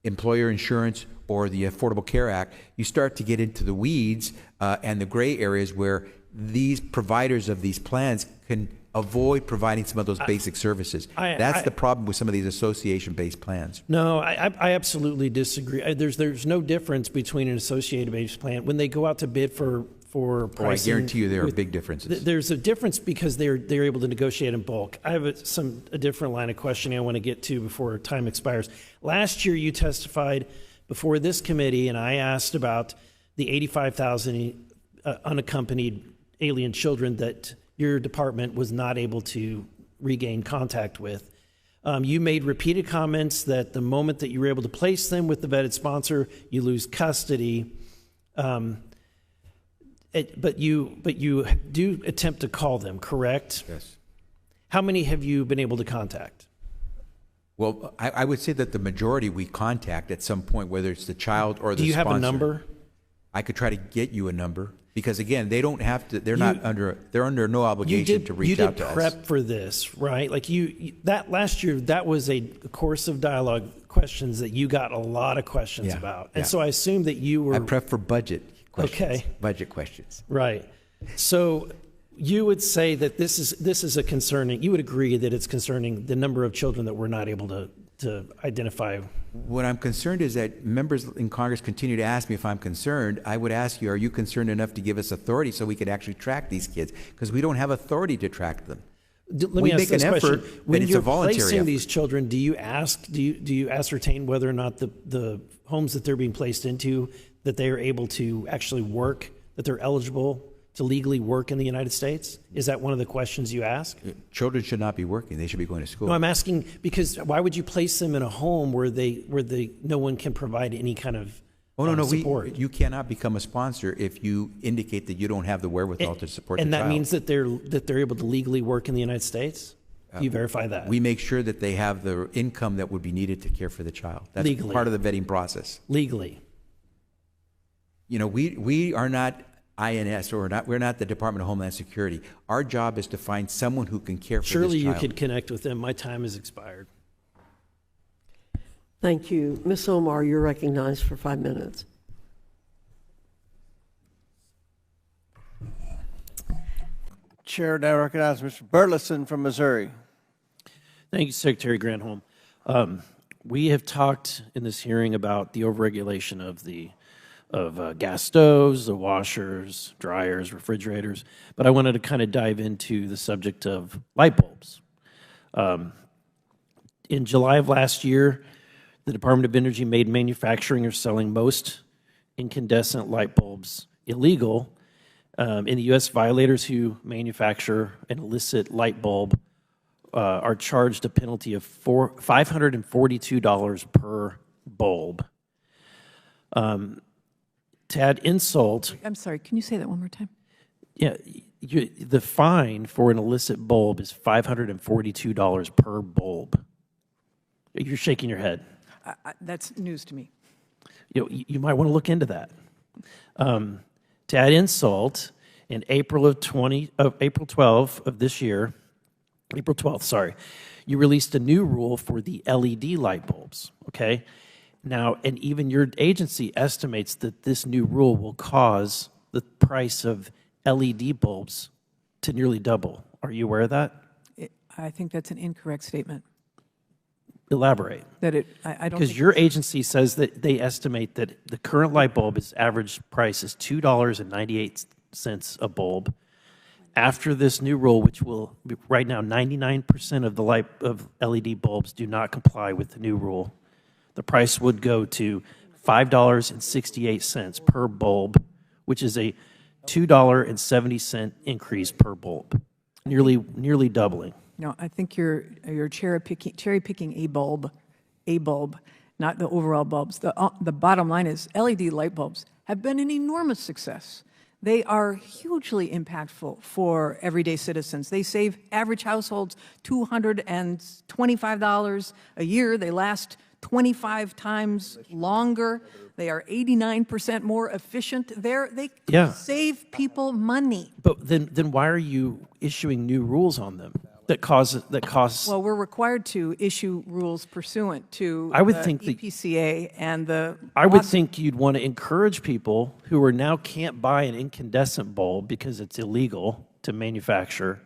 employer insurance, or the Affordable Care Act, you start to get into the weeds and the gray areas where these providers of these plans can avoid providing some of those basic services. That's the problem with some of these association-based plans. No, I absolutely disagree. There's no difference between an associated-based plan. When they go out to bid for pricing, I guarantee you there are big differences. There's a difference because they're able to negotiate in bulk. I have a different line of questioning I want to get to before time expires. Last year, you testified before this committee, and I asked about the 85,000 unaccompanied alien children that your department was not able to regain contact with. You made repeated comments that the moment that you were able to place them with the vetted sponsor, you lose custody. But you do attempt to call them, correct? Yes. How many have you been able to contact? Well, I would say that the majority we contact at some point, whether it's the child or the sponsor. Do you have a number? I could try to get you a number because again, they don't have to. They're under no obligation to reach out to us. You did prep for this, right? Like that last year, that was a course of dialogue questions that you got a lot of questions about, and so I assume that you were. I prepped for budget questions. Okay. Budget questions. Right. So you would say that this is a concerning. You would agree that it's concerning the number of children that we're not able to to identify. What I'm concerned is that members in Congress continue to ask me if I'm concerned. I would ask you, are you concerned enough to give us authority so we could actually track these kids? Because we don't have authority to track them. Let me we ask make this an question. effort, When but it's you're a voluntary placing effort. these children, do you ascertain whether or not the homes that they're being placed into, that they are able to actually work, that they're eligible to legally work in the United States? Is that one of the questions you ask? Children should not be working. They should be going to school. No, I'm asking because why would you place them in a home where no one can provide any kind of support? You cannot become a sponsor if you indicate that you don't have the wherewithal to support the And child. that means that they're able to legally work in the United States? Do you verify that? We make sure that they have the income that would be needed to care for the child. That's Legally. part of the vetting process. Legally. You know, we are not INS, or we're not the Department of Homeland Security. Our job is to find someone who can care for Surely this you child. could connect with them. My time has expired. Thank you. Ms. Omar, you're recognized for 5 minutes. Chair, now recognize Mr. Burlison from Missouri. Thank you, Secretary Granholm. We have talked in this hearing about the overregulation of gas stoves, the washers, dryers, refrigerators, but I wanted to kind of dive into the subject of light bulbs. In July of last year, the Department of Energy made manufacturing or selling most incandescent light bulbs illegal. In the U.S., violators who manufacture an illicit light bulb are charged a penalty of $542 per bulb. To add insult, I'm sorry, can you say that one more time? yeah, the fine for an illicit bulb is $542 per bulb. You're shaking your head. That's news to me. You might want to look into that. To add insult, in April 12th of this year, April 12th, sorry, you released a new rule for the LED light bulbs, okay? Now, and even your agency estimates that this new rule will cause the price of LED bulbs to nearly double. Are you aware of that? I think that's an incorrect statement. Elaborate. I don't Because think your agency says that they estimate that the current light bulb average price is $2.98 a bulb. After this new rule, which will right now 99% of the LED bulbs do not comply with the new rule, the price would go to $5.68 per bulb, which is a $2.70 increase per bulb, nearly doubling. No, I think you're cherry picking a bulb, not the overall bulbs. The bottom line is LED light bulbs have been an enormous success. They are hugely impactful for everyday citizens. They save average households $225 a year. They last 25 times longer. They are 89% more efficient. They save people money. But then why are you issuing new rules on them that cause? Well, we're required to issue rules pursuant to I would the think that EPCA and the. I would think you'd want to encourage people who are now can't buy an incandescent bulb because it's illegal to manufacture.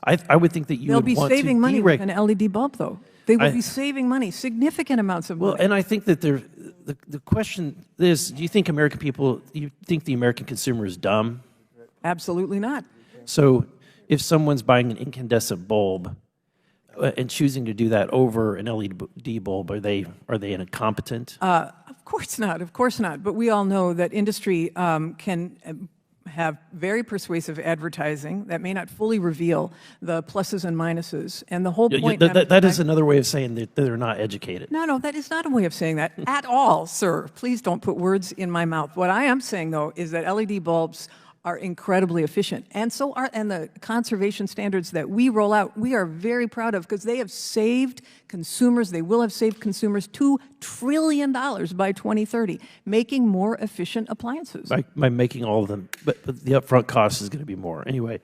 I would think that you They'll would be want saving to money with an LED bulb, though. They will I- be saving money, significant amounts of money. Well, and I think that the question is, do you think the American consumer is dumb? Absolutely not. So if someone's buying an incandescent bulb and choosing to do that over an LED bulb, are they incompetent? Of course not. Of course not. But we all know that industry can have very persuasive advertising that may not fully reveal the pluses and minuses. And the whole point. That is another way of saying that they're not educated. No, that is not a way of saying that at all, sir. Please don't put words in my mouth. What I am saying, though, is that LED bulbs are incredibly efficient, and the conservation standards that we roll out, we are very proud of, because they have saved consumers. They will have saved consumers $2 trillion by 2030, making more efficient appliances. By making all of them, but the upfront cost is going to be more. Anyway,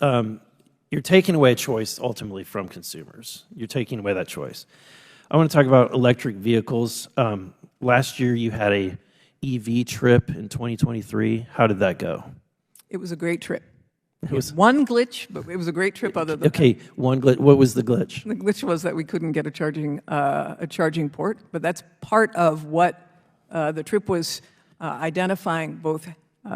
you're taking away a choice ultimately from consumers. You're taking away that choice. I want to talk about electric vehicles. Last year you had a EV trip in 2023. How did that go? It was a great trip. It was One glitch, but it was a great trip other than okay. One glitch. What was the glitch? The glitch was that we couldn't get a charging port, but that's part of what the trip was identifying, both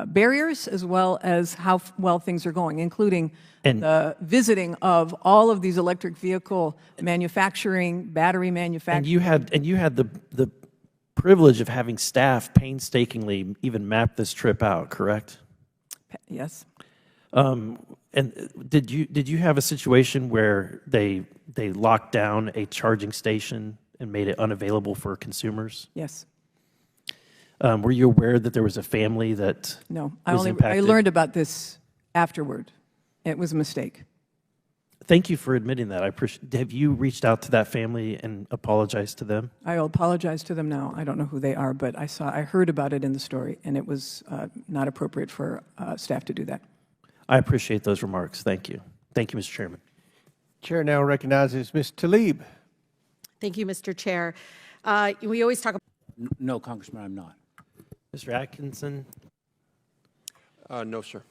barriers as well as how well things are going, including the visiting of all of these electric vehicle manufacturing, battery manufacturing. And you had the privilege of having staff painstakingly even map this trip out, correct? Yes. And did you have a situation where they locked down a charging station and made it unavailable for consumers? Yes. Were you aware that there was a family that No, was impacted? I learned about this afterward. It was a mistake. Thank you for admitting that. I appreciate. Have you reached out to that family and apologized to them? I apologize to them now. I don't know who they are, but I heard about it in the story, and it was not appropriate for staff to do that. I appreciate those remarks. Thank you. Thank you, Mr. Chairman. Chair now recognizes Ms. Tlaib. Thank you, Mr. Chair. We always talk about... No, Congressman, I'm not. Mr. Atkinson? No, sir.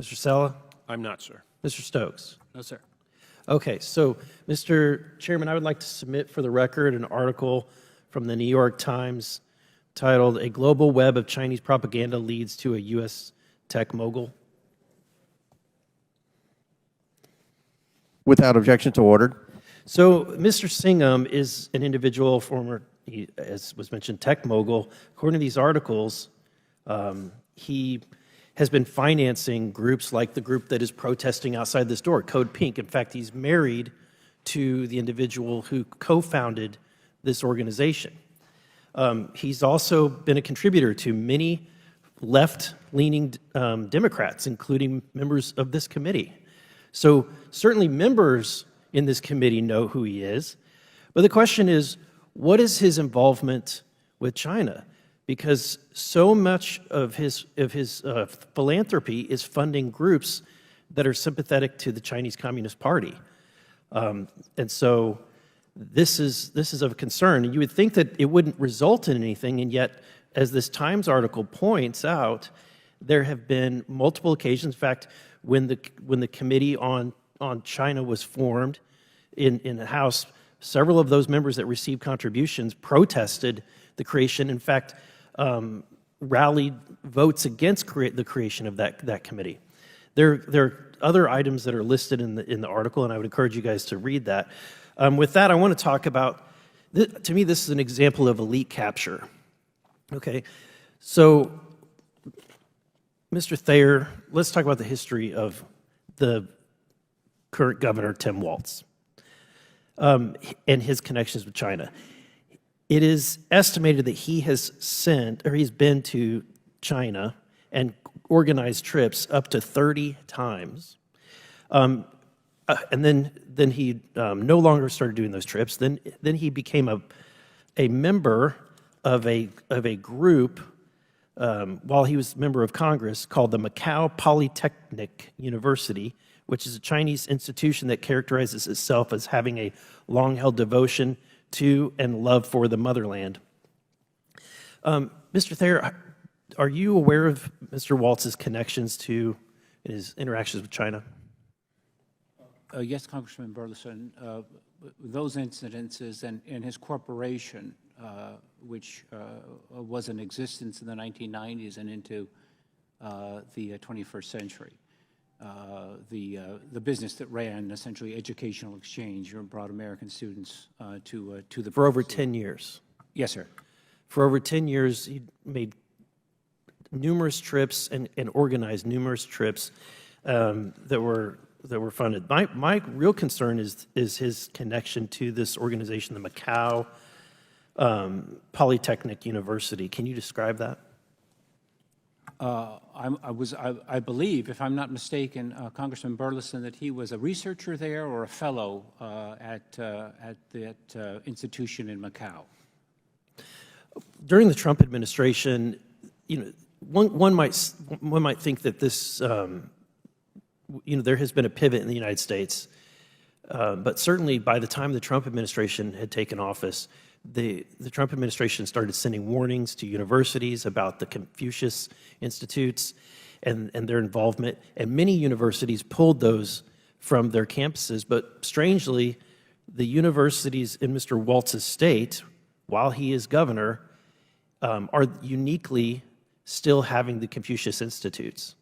Mr. Sella? I'm not, sir. Mr. Stokes? No, sir. Okay, so, Mr. Chairman, I would like to submit for the record an article from the New York Times titled, "A Global Web of Chinese Propaganda Leads to a U.S. Tech Mogul." Without objection to ordered. So, Mr. Singham is an individual, former, as was mentioned, tech mogul. According to these articles, he has been financing groups like the group that is protesting outside this door, Code Pink. In fact, he's married to the individual who co-founded this organization. He's also been a contributor to many left-leaning Democrats, including members of this committee. So certainly members in this committee know who he is. But the question is, what is his involvement with China? Because so much of his philanthropy is funding groups that are sympathetic to the Chinese Communist Party. And so this is of concern. And you would think that it wouldn't result in anything, and yet, as this Times article points out, there have been multiple occasions. In fact, when the Committee on China was formed in the House, several of those members that received contributions protested the creation. In fact, rallied votes against the creation of that committee. There are other items that are listed in the article, and I would encourage you guys to read that. With that, I want to talk about, to me, this is an example of elite capture. Okay, so Mr. Thayer, let's talk about the history of the current governor, Tim Walz, and his connections with China. It is estimated that he has he's been to China and organized trips up to 30 times. And then he no longer started doing those trips. Then he became a member of a group while he was a member of Congress called the Macau Polytechnic University, which is a Chinese institution that characterizes itself as having a long-held devotion to and love for the motherland. Mr. Thayer, are you aware of Mr. Walz's connections to his interactions with China? Yes, Congressman Burlison. Those incidences and his corporation, which was in existence in the 1990s and into the 21st century, the business that ran essentially educational exchange and brought American students to the... For over 10 years? Yes, sir. For over 10 years, he made numerous trips and organized numerous trips that were funded. My real concern is his connection to this organization, the Macau Polytechnic University. Can you describe that? I believe, if I'm not mistaken, Congressman Burlison, that he was a researcher there or a fellow at that institution in Macau. During the Trump administration, one might think that this, there has been a pivot in the United States, but certainly by the time the Trump administration had taken office, the Trump administration started sending warnings to universities about the Confucius Institutes, and their involvement, and many universities pulled those from their campuses. But strangely, the universities in Mr. Waltz's state, while he is governor, are uniquely still having the Confucius Institutes.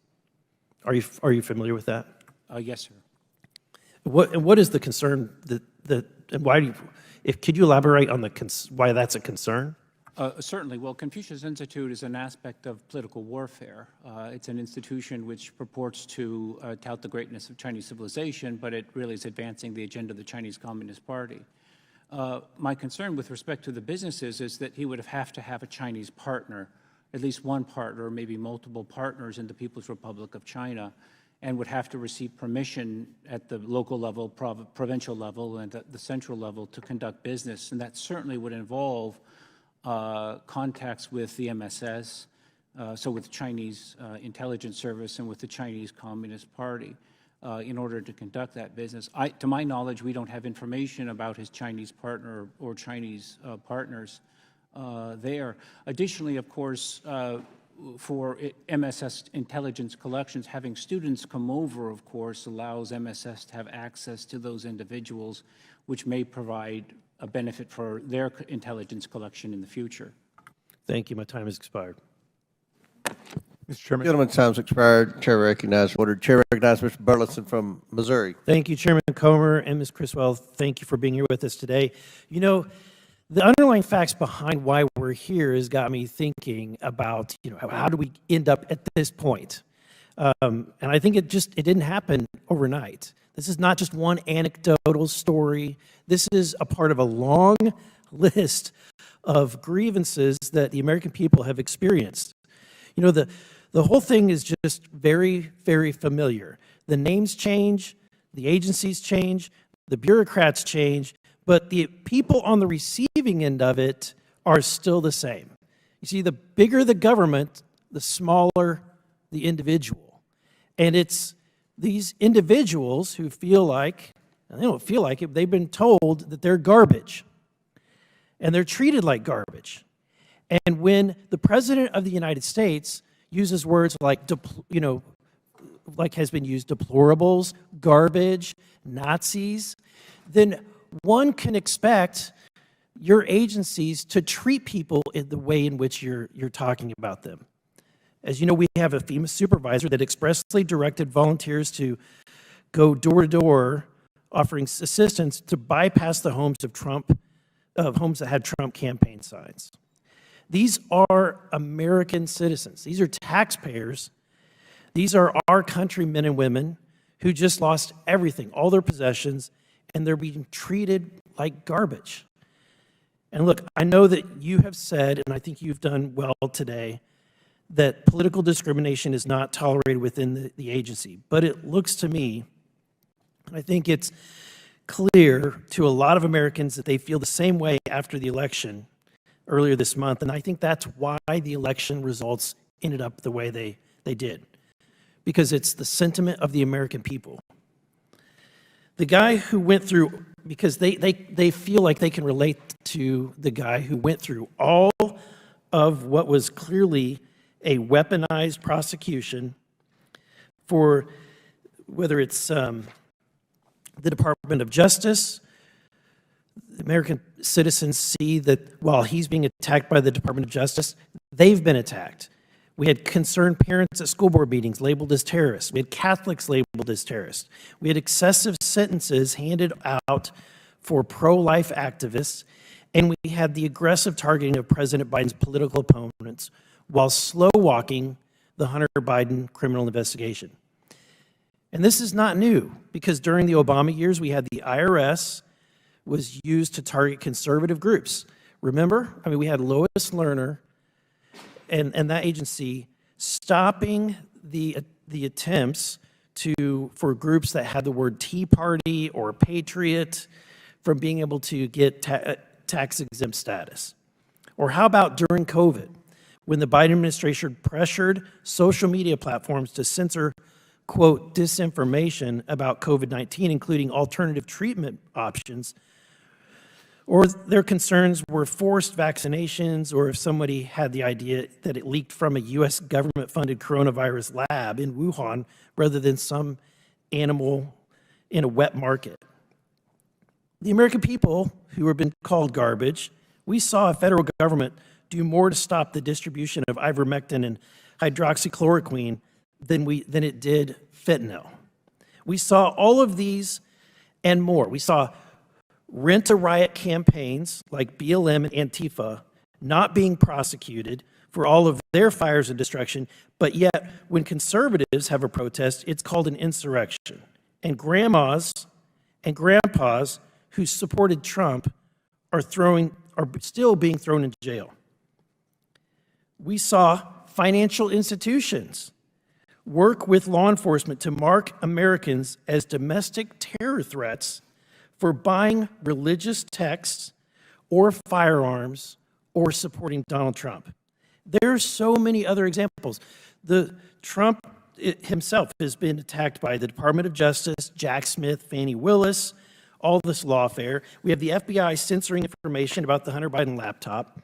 Are you familiar with that? Yes, sir. What is the concern and why do you, could you elaborate on why that's a concern? Certainly. Well, Confucius Institute is an aspect of political warfare. It's an institution which purports to tout the greatness of Chinese civilization, but it really is advancing the agenda of the Chinese Communist Party. My concern with respect to the businesses is that he would have to have a Chinese partner, at least one partner, or maybe multiple partners in the People's Republic of China, and would have to receive permission at the local level, provincial level, and at the central level to conduct business. And that certainly would involve contacts with the MSS, so with the Chinese intelligence service and with the Chinese Communist Party in order to conduct that business. To my knowledge, we don't have information about his Chinese partner or Chinese partners there. Additionally, of course, for MSS intelligence collections, having students come over, of course, allows MSS to have access to those individuals, which may provide a benefit for their intelligence collection in the future. Thank you. My time has expired. Mr. Chairman. Gentleman's time's expired. Chair recognizes ordered. Chair recognizes Mr. Burlison from Missouri. Thank you, Chairman Comer and Ms. Criswell. Thank you for being here with us today. You know, the underlying facts behind why we're here has got me thinking about, how do we end up at this point? And I think it didn't happen overnight. This is not just one anecdotal story. This is a part of a long list of grievances that the American people have experienced. You know, the whole thing is just very, very familiar. The names change, the agencies change, the bureaucrats change, but the people on the receiving end of it are still the same. You see, the bigger the government, the smaller the individual. And it's these individuals who feel like, and they don't feel like it, they've been told that they're garbage. And they're treated like garbage. And when the President of the United States uses words like, like has been used, deplorables, garbage, Nazis, then one can expect your agencies to treat people in the way in which you're talking about them. As you know, we have a FEMA supervisor that expressly directed volunteers to go door to door offering assistance to bypass the homes of homes that had Trump campaign signs. These are American citizens. These are taxpayers. These are our countrymen and women who just lost everything, all their possessions, and they're being treated like garbage. And look, I know that you have said, and I think you've done well today, that political discrimination is not tolerated within the agency. But it looks to me, I think it's clear to a lot of Americans that they feel the same way after the election earlier this month. And I think that's why the election results ended up the way they did. Because it's the sentiment of the American people. The guy who went through, because they feel like they can relate to the guy who went through all of what was clearly a weaponized prosecution for whether it's the Department of Justice. American citizens see that while he's being attacked by the Department of Justice, they've been attacked. We had concerned parents at school board meetings labeled as terrorists. We had Catholics labeled as terrorists. We had excessive sentences handed out for pro-life activists, and we had the aggressive targeting of President Biden's political opponents while slow-walking the Hunter Biden criminal investigation. And this is not new, because during the Obama years, we had the IRS was used to target conservative groups. Remember? I mean, we had Lois Lerner and that agency stopping the attempts for groups that had the word Tea Party or Patriot from being able to get tax-exempt status. Or how about during COVID, when the Biden administration pressured social media platforms to censor, quote, disinformation about COVID-19, including alternative treatment options, or their concerns were forced vaccinations, or if somebody had the idea that it leaked from a U.S. government-funded coronavirus lab in Wuhan rather than some animal in a wet market. The American people, who have been called garbage, we saw a federal government do more to stop the distribution of ivermectin and hydroxychloroquine than it did fentanyl. We saw all of these and more. We saw rent-a-riot campaigns like BLM and Antifa not being prosecuted for all of their fires and destruction, but yet when conservatives have a protest, it's called an insurrection. And grandmas and grandpas who supported Trump are still being thrown in jail. We saw financial institutions work with law enforcement to mark Americans as domestic terror threats for buying religious texts or firearms or supporting Donald Trump. There's so many other examples. Trump himself has been attacked by the Department of Justice, Jack Smith, Fani Willis, all this lawfare. We have the FBI censoring information about the Hunter Biden laptop.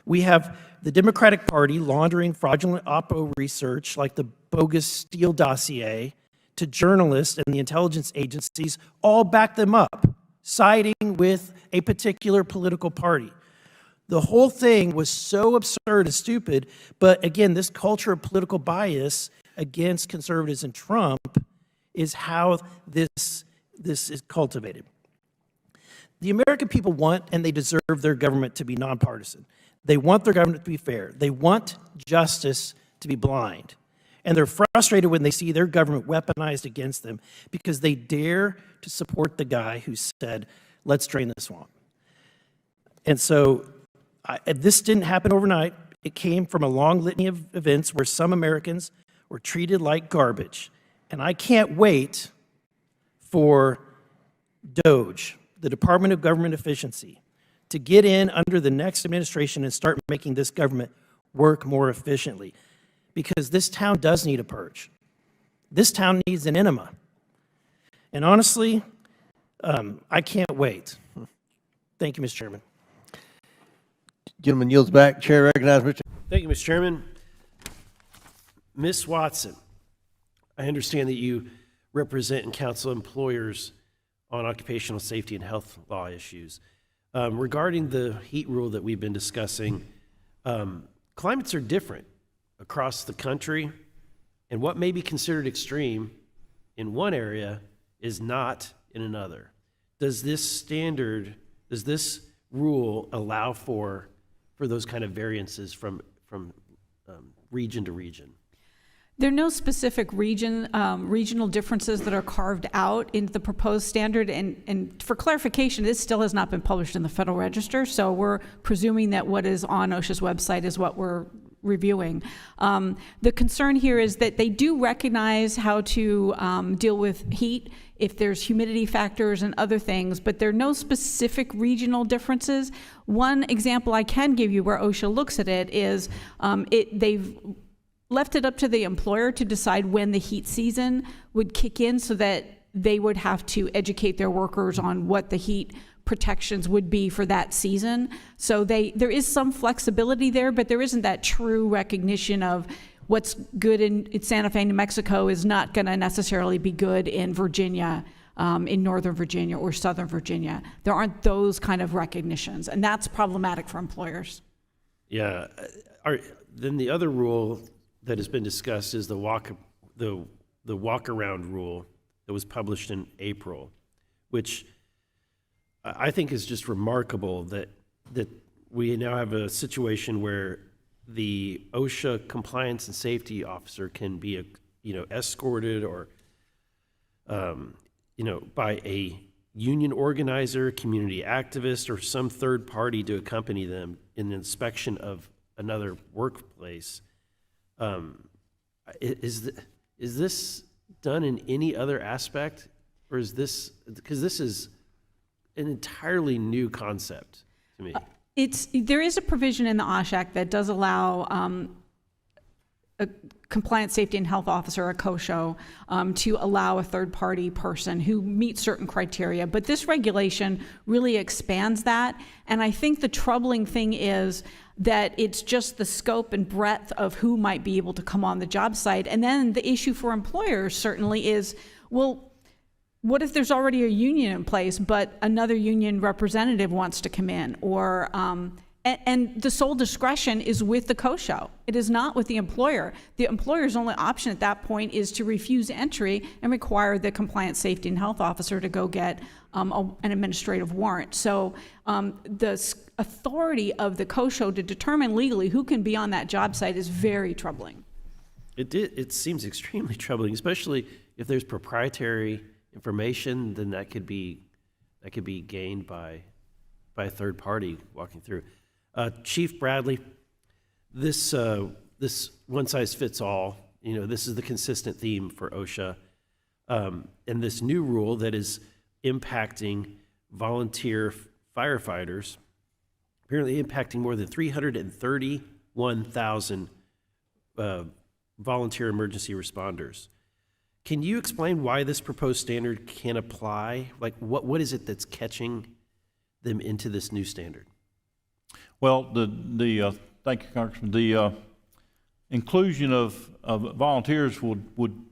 We have the Democratic Party laundering fraudulent Oppo research like the bogus Steele dossier to journalists and the intelligence agencies, all back them up, siding with a particular political party. The whole thing was so absurd and stupid, but again, this culture of political bias against conservatives and Trump is how this is cultivated. The American people want and they deserve their government to be nonpartisan. They want their government to be fair. They want justice to be blind. And they're frustrated when they see their government weaponized against them because they dare to support the guy who said, let's drain the swamp. And so this didn't happen overnight. It came from a long litany of events where some Americans were treated like garbage. And I can't wait for DOGE, the Department of Government Efficiency, to get in under the next administration and start making this government work more efficiently. Because this town does need a purge. This town needs an enema. And honestly, I can't wait. Thank you, Mr. Chairman. Gentleman yields back. Chair recognizes Mr. Thank you, Mr. Chairman. Ms. Watson, I understand that you represent and counsel employers on occupational safety and health law issues. Regarding the heat rule that we've been discussing, climates are different across the country, and what may be considered extreme in one area is not in another. Does this rule allow for those kind of variances from region to region? There are no specific regional differences that are carved out in the proposed standard. And for clarification, this still has not been published in the Federal Register, so we're presuming that what is on OSHA's website is what we're reviewing. The concern here is that they do recognize how to deal with heat if there's humidity factors and other things, but there are no specific regional differences. One example I can give you where OSHA looks at it is they've left it up to the employer to decide when the heat season would kick in so that they would have to educate their workers on what the heat protections would be for that season. So there is some flexibility there, but there isn't that true recognition of what's good in Santa Fe, New Mexico is not going to necessarily be good in Virginia, in Northern Virginia or Southern Virginia. There aren't those kind of recognitions, and that's problematic for employers. Yeah. Then the other rule that has been discussed is the walk-around rule that was published in April, which I think is just remarkable that we now have a situation where the OSHA compliance and safety officer can be escorted or by a union organizer, community activist, or some third party to accompany them in the inspection of another workplace. Is this done in any other aspect, or is this, because this is an entirely new concept to me? There is a provision in the OSHA Act that does allow a compliance safety and health officer, a COSHO, to allow a third-party person who meets certain criteria. But this regulation really expands that. And I think the troubling thing is that it's just the scope and breadth of who might be able to come on the job site. And then the issue for employers certainly is, well, what if there's already a union in place, but another union representative wants to come in? Or and the sole discretion is with the COSHO. It is not with the employer. The employer's only option at that point is to refuse entry and require the compliance safety and health officer to go get an administrative warrant. So the authority of the COSHO to determine legally who can be on that job site is very troubling. It seems extremely troubling, especially if there's proprietary information, then that could be gained by a third party walking through. Chief Bradley, this one size fits all, this is the consistent theme for OSHA, and this new rule that is impacting volunteer firefighters, apparently impacting more than 331,000 volunteer emergency responders. Can you explain why this proposed standard can apply? Like, what is it that's catching them into this new standard? Well, thank you, Congressman. The inclusion of volunteers would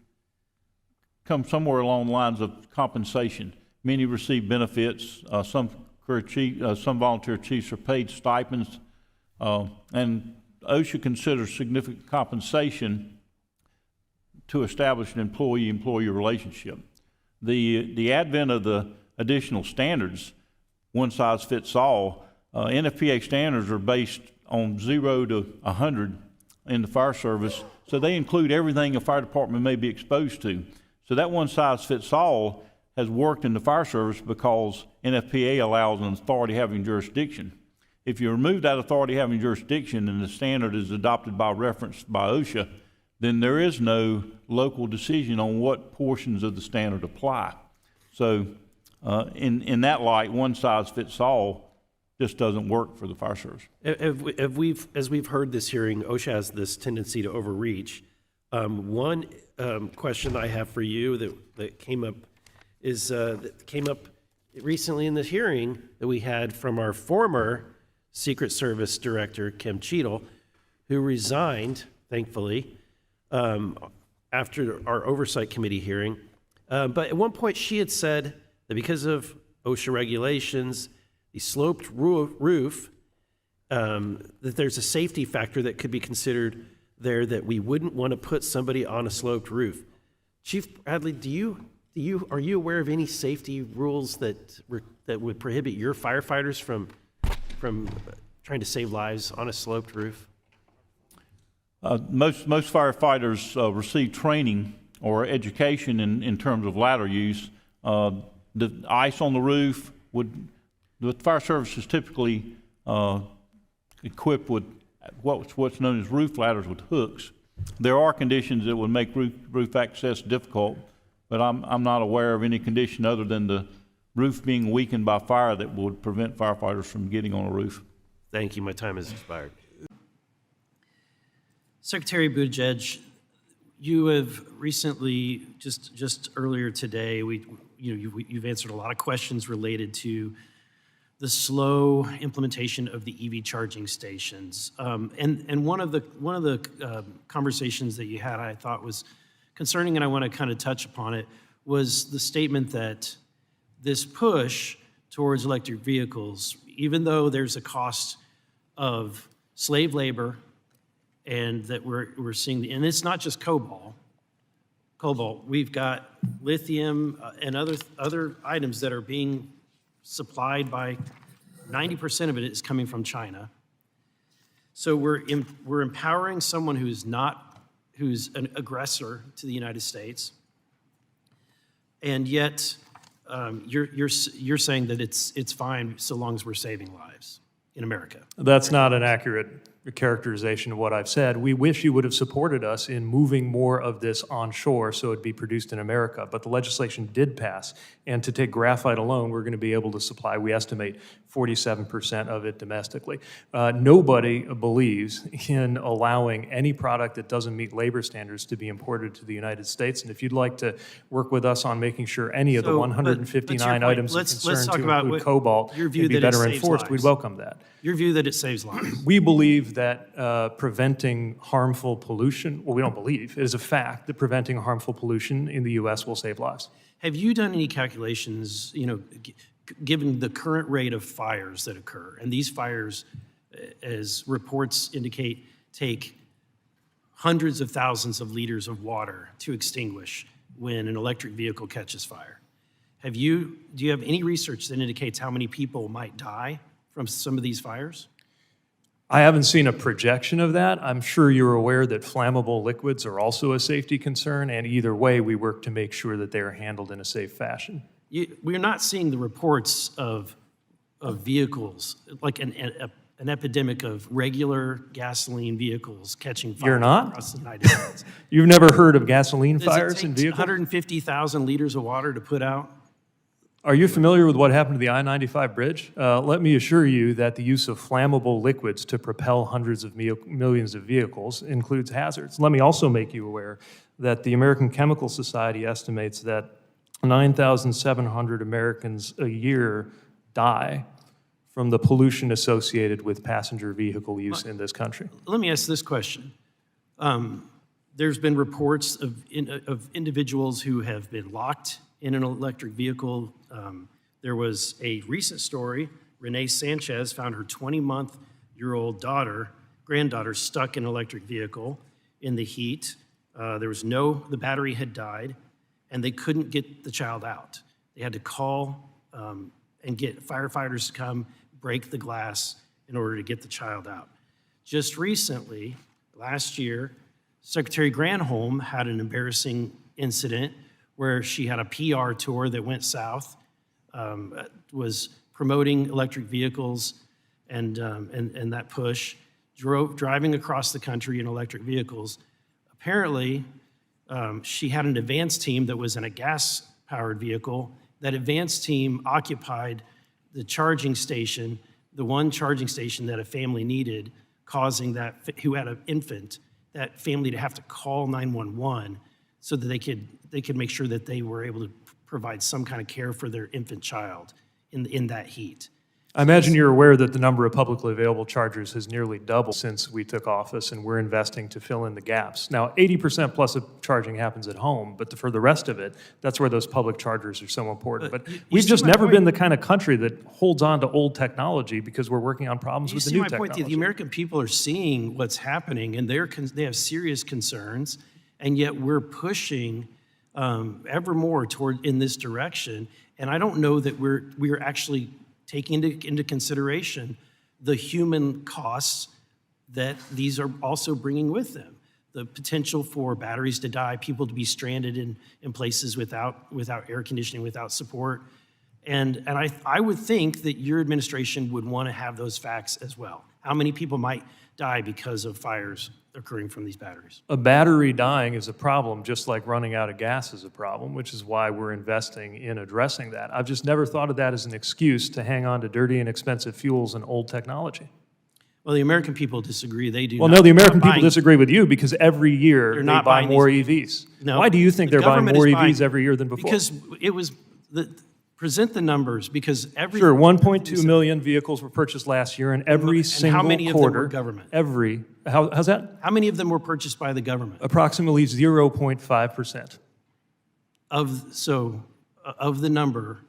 come somewhere along the lines of compensation. Many receive benefits. Some volunteer chiefs are paid stipends, and OSHA considers significant compensation to establish an employee-employee relationship. The advent of the additional standards, one size fits all, NFPA standards are based on 0 to 100 in the fire service, so they include everything a fire department may be exposed to. So that one size fits all has worked in the fire service because NFPA allows an authority having jurisdiction. If you remove that authority having jurisdiction and the standard is adopted by reference by OSHA, then there is no local decision on what portions of the standard apply. So in that light, one size fits all just doesn't work for the fire service. As we've heard this hearing, OSHA has this tendency to overreach. One question I have for you that came up recently in this hearing that we had from our former Secret Service Director, Kim Cheadle, who resigned, thankfully, after our Oversight Committee hearing. But at one point she had said that because of OSHA regulations, the sloped roof, that there's a safety factor that could be considered there, that we wouldn't want to put somebody on a sloped roof. Chief Bradley, are you aware of any safety rules that would prohibit your firefighters from trying to save lives on a sloped roof? Most firefighters receive training or education in terms of ladder use. The ice on the roof the fire service is typically equipped with what's known as roof ladders with hooks. There are conditions that would make roof access difficult, but I'm not aware of any condition other than the roof being weakened by fire that would prevent firefighters from getting on a roof. Thank you. My time has expired. Secretary Buttigieg, you have recently, just earlier today, you've answered a lot of questions related to the slow implementation of the EV charging stations. And one of the conversations that you had, I thought was concerning, and I want to kind of touch upon it, was the statement that this push towards electric vehicles, even though there's a cost of slave labor, and that we're seeing, and it's not just cobalt. We've got lithium and other items that are being supplied by 90% of it is coming from China. So we're empowering someone who's an aggressor to the United States, and yet you're saying that it's fine so long as we're saving lives in America. That's not an accurate characterization of what I've said. We wish you would have supported us in moving more of this onshore so it'd be produced in America, but the legislation did pass. And to take graphite alone, we're going to be able to supply, we estimate, 47% of it domestically. Nobody believes in allowing any product that doesn't meet labor standards to be imported to the United States. And if you'd like to work with us on making sure any of the 159 items of concern to include cobalt can be better enforced, we'd welcome that. Your view that it saves lives. We believe that preventing harmful pollution, well, we don't believe, it is a fact that preventing harmful pollution in the U.S. will save lives. Have you done any calculations, given the current rate of fires that occur, and these fires, as reports indicate, take hundreds of thousands of liters of water to extinguish when an electric vehicle catches fire? Do you have any research that indicates how many people might die from some of these fires? I haven't seen a projection of that. I'm sure you're aware that flammable liquids are also a safety concern, and either way, we work to make sure that they are handled in a safe fashion. We're not seeing the reports of vehicles, like an epidemic of regular gasoline vehicles catching fire. You're not? Across the United States. You've never heard of gasoline fires Does it in take vehicles? 150,000 liters of water to put out? Are you familiar with what happened to the I-95 bridge? Let me assure you that the use of flammable liquids to propel hundreds of millions of vehicles includes hazards. Let me also make you aware that the American Chemical Society estimates that 9,700 Americans a year die from the pollution associated with passenger vehicle use in this country. Let me ask this question. There's been reports of individuals who have been locked in an electric vehicle. There was a recent story. Renee Sanchez found her 20-month-old granddaughter stuck in an electric vehicle in the heat. The battery had died, and they couldn't get the child out. They had to call and get firefighters to come break the glass in order to get the child out. Just recently, last year, Secretary Granholm had an embarrassing incident where she had a PR tour that went south, was promoting electric vehicles and that push, driving across the country in electric vehicles. Apparently, she had an advance team that was in a gas-powered vehicle. That advance team occupied the charging station, the one charging station that a family needed, causing who had an infant, that family to have to call 911 so that they could make sure that they were able to provide some kind of care for their infant child in that heat. I imagine you're aware that the number of publicly available chargers has nearly doubled since we took office, and we're investing to fill in the gaps. Now, 80% plus of charging happens at home, but for the rest of it, that's where those public chargers are so important. But we've just never been the kind of country that holds on to old technology because we're working on problems with the new technology. The American people are seeing what's happening, and they have serious concerns, and yet we're pushing ever more in this direction. And I don't know that we're actually taking into consideration the human costs that these are also bringing with them. The potential for batteries to die, people to be stranded in places without air conditioning, without support. And I would think that your administration would want to have those facts as well. How many people might die because of fires occurring from these batteries? A battery dying is a problem, just like running out of gas is a problem, which is why we're investing in addressing that. I've just never thought of that as an excuse to hang on to dirty and expensive fuels and old technology. Well, the American people disagree. They do. Well, no, the American people disagree with you because every year they buy more EVs. No, why do you think they're buying more EVs every year than before? Because it was present the numbers, because every... Sure, 1.2 million vehicles were purchased last year, and every single how many quarter... of them were government? How's that? How many of them were purchased by the government? Approximately 0.5%. Of the number,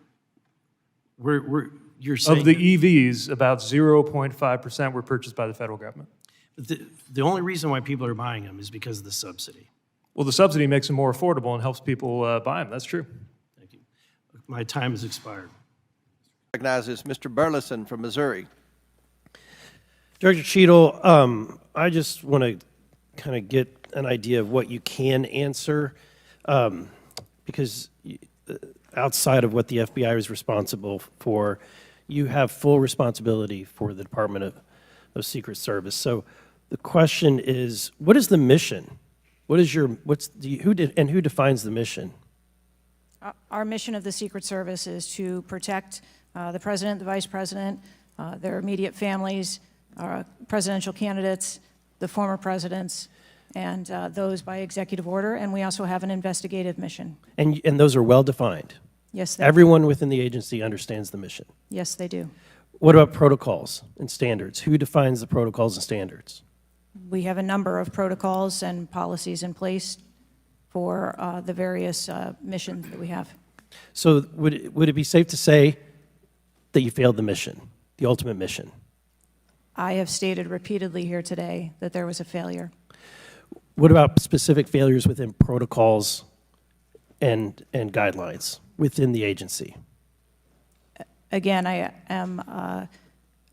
you're saying... Of the EVs, about 0.5% were purchased by the federal government. The only reason why people are buying them is because of the subsidy. Well, the subsidy makes them more affordable and helps people buy them. That's true. Thank you. My time has expired. Recognizes Mr. Burlison from Missouri. Director Cheadle, I just want to kind of get an idea of what you can answer, because outside of what the FBI is responsible for, you have full responsibility for the Department of Secret Service. So The question is, what is the mission? What is your, who defines the mission? Our mission of the Secret Service is to protect the President, the Vice President, their immediate families, presidential candidates, the former presidents, and those by executive order. And we also have an investigative mission. And those are well-defined? Yes, they do. Everyone within the agency understands the mission? Yes, they do. What about protocols and standards? Who defines the protocols and standards? We have a number of protocols and policies in place for the various missions that we have. So would it be safe to say that you failed the mission, the ultimate mission? I have stated repeatedly here today that there was a failure. What about specific failures within protocols and guidelines within the agency? Again, I am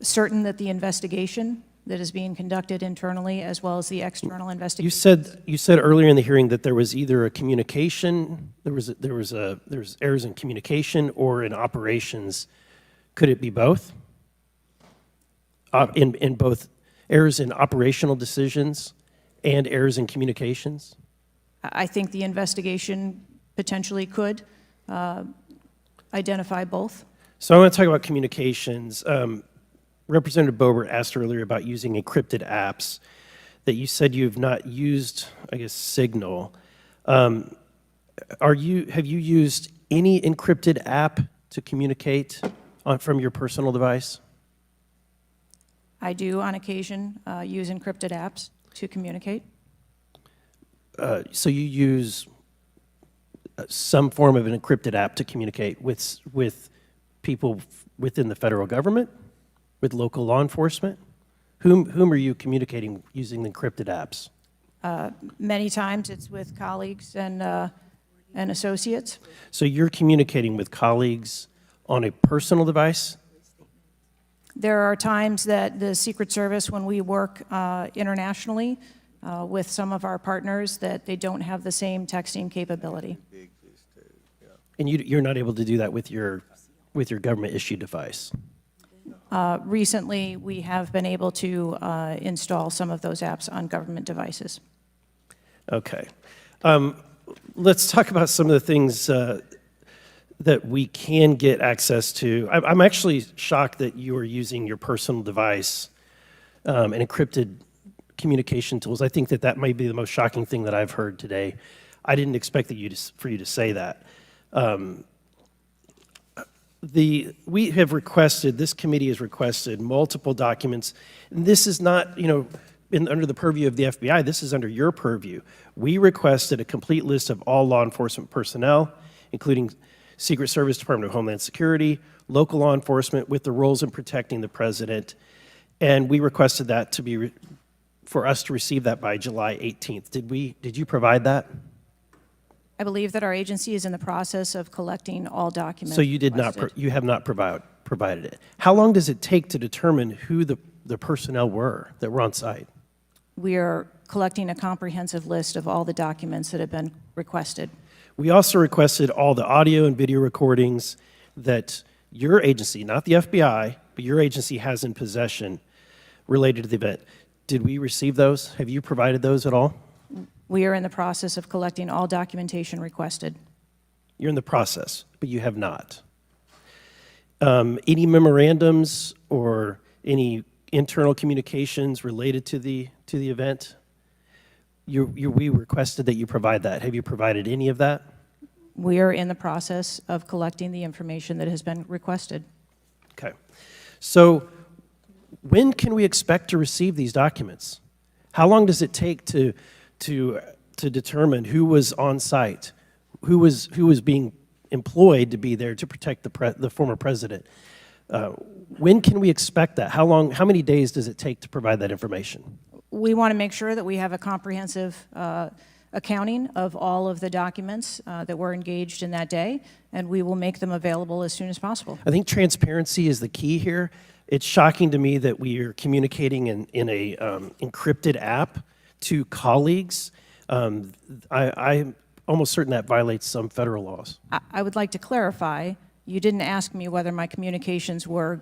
certain that the investigation that is being conducted internally as well as the external investigation. You said earlier in the hearing that there was either a communication, there was errors in communication or in operations. Could it be both? In both errors in operational decisions and errors in communications? I think the investigation potentially could identify both. So I want to talk about communications. Representative Boebert asked earlier about using encrypted apps, that you said you have not used, I guess, Signal. Have you used any encrypted app to communicate from your personal device? I do, on occasion, use encrypted apps to communicate. So you use some form of an encrypted app to communicate with people within the federal government? With local law enforcement? Whom are you communicating using encrypted apps? Many times it's with colleagues and associates. So you're communicating with colleagues on a personal device? There are times that the Secret Service, when we work internationally with some of our partners, that they don't have the same texting capability. And you're not able to do that with your government-issued device? Recently, we have been able to install some of those apps on government devices. Okay. Let's talk about some of the things that we can get access to. I'm actually shocked that you are using your personal device and encrypted communication tools. I think that might be the most shocking thing that I've heard today. I didn't expect for you to say that. We have requested, this committee has requested multiple documents. And this is not, under the purview of the FBI, this is under your purview. We requested a complete list of all law enforcement personnel, including Secret Service, Department of Homeland Security, local law enforcement with the roles in protecting the president. And we requested that for us to receive that by July 18th. Did you provide that? I believe that our agency is in the process of collecting all documents. So you did not, you have not provided it. How long does it take to determine who the personnel were that were on site? We are collecting a comprehensive list of all the documents that have been requested. We also requested all the audio and video recordings that your agency, not the FBI, but your agency has in possession related to the event. Did we receive those? Have you provided those at all? We are in the process of collecting all documentation requested. You're in the process, but you have not. Any memorandums or any internal communications related to the event? We requested that you provide that. Have you provided any of that? We are in the process of collecting the information that has been requested. Okay. So when can we expect to receive these documents? How long does it take to determine who was on site, who was being employed to be there to protect the former president? When can we expect that? How many days does it take to provide that information? We want to make sure that we have a comprehensive accounting of all of the documents that were engaged in that day, and we will make them available as soon as possible. I think transparency is the key here. It's shocking to me that we are communicating in a encrypted app to colleagues. I'm almost certain that violates some federal laws. I would like to clarify, you didn't ask me whether my communications were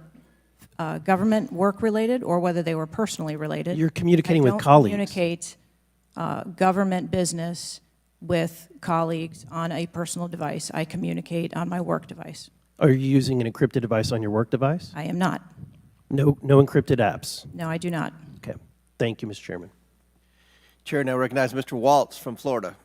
government work-related or whether they were personally related. You're communicating with I colleagues. don't communicate government business with colleagues on a personal device. I communicate on my work device. Are you using an encrypted device on your work device? I am not. No encrypted apps. No, I do not. Okay. Thank you, Mr. Chairman. Chair now recognizes Mr. Waltz from Florida.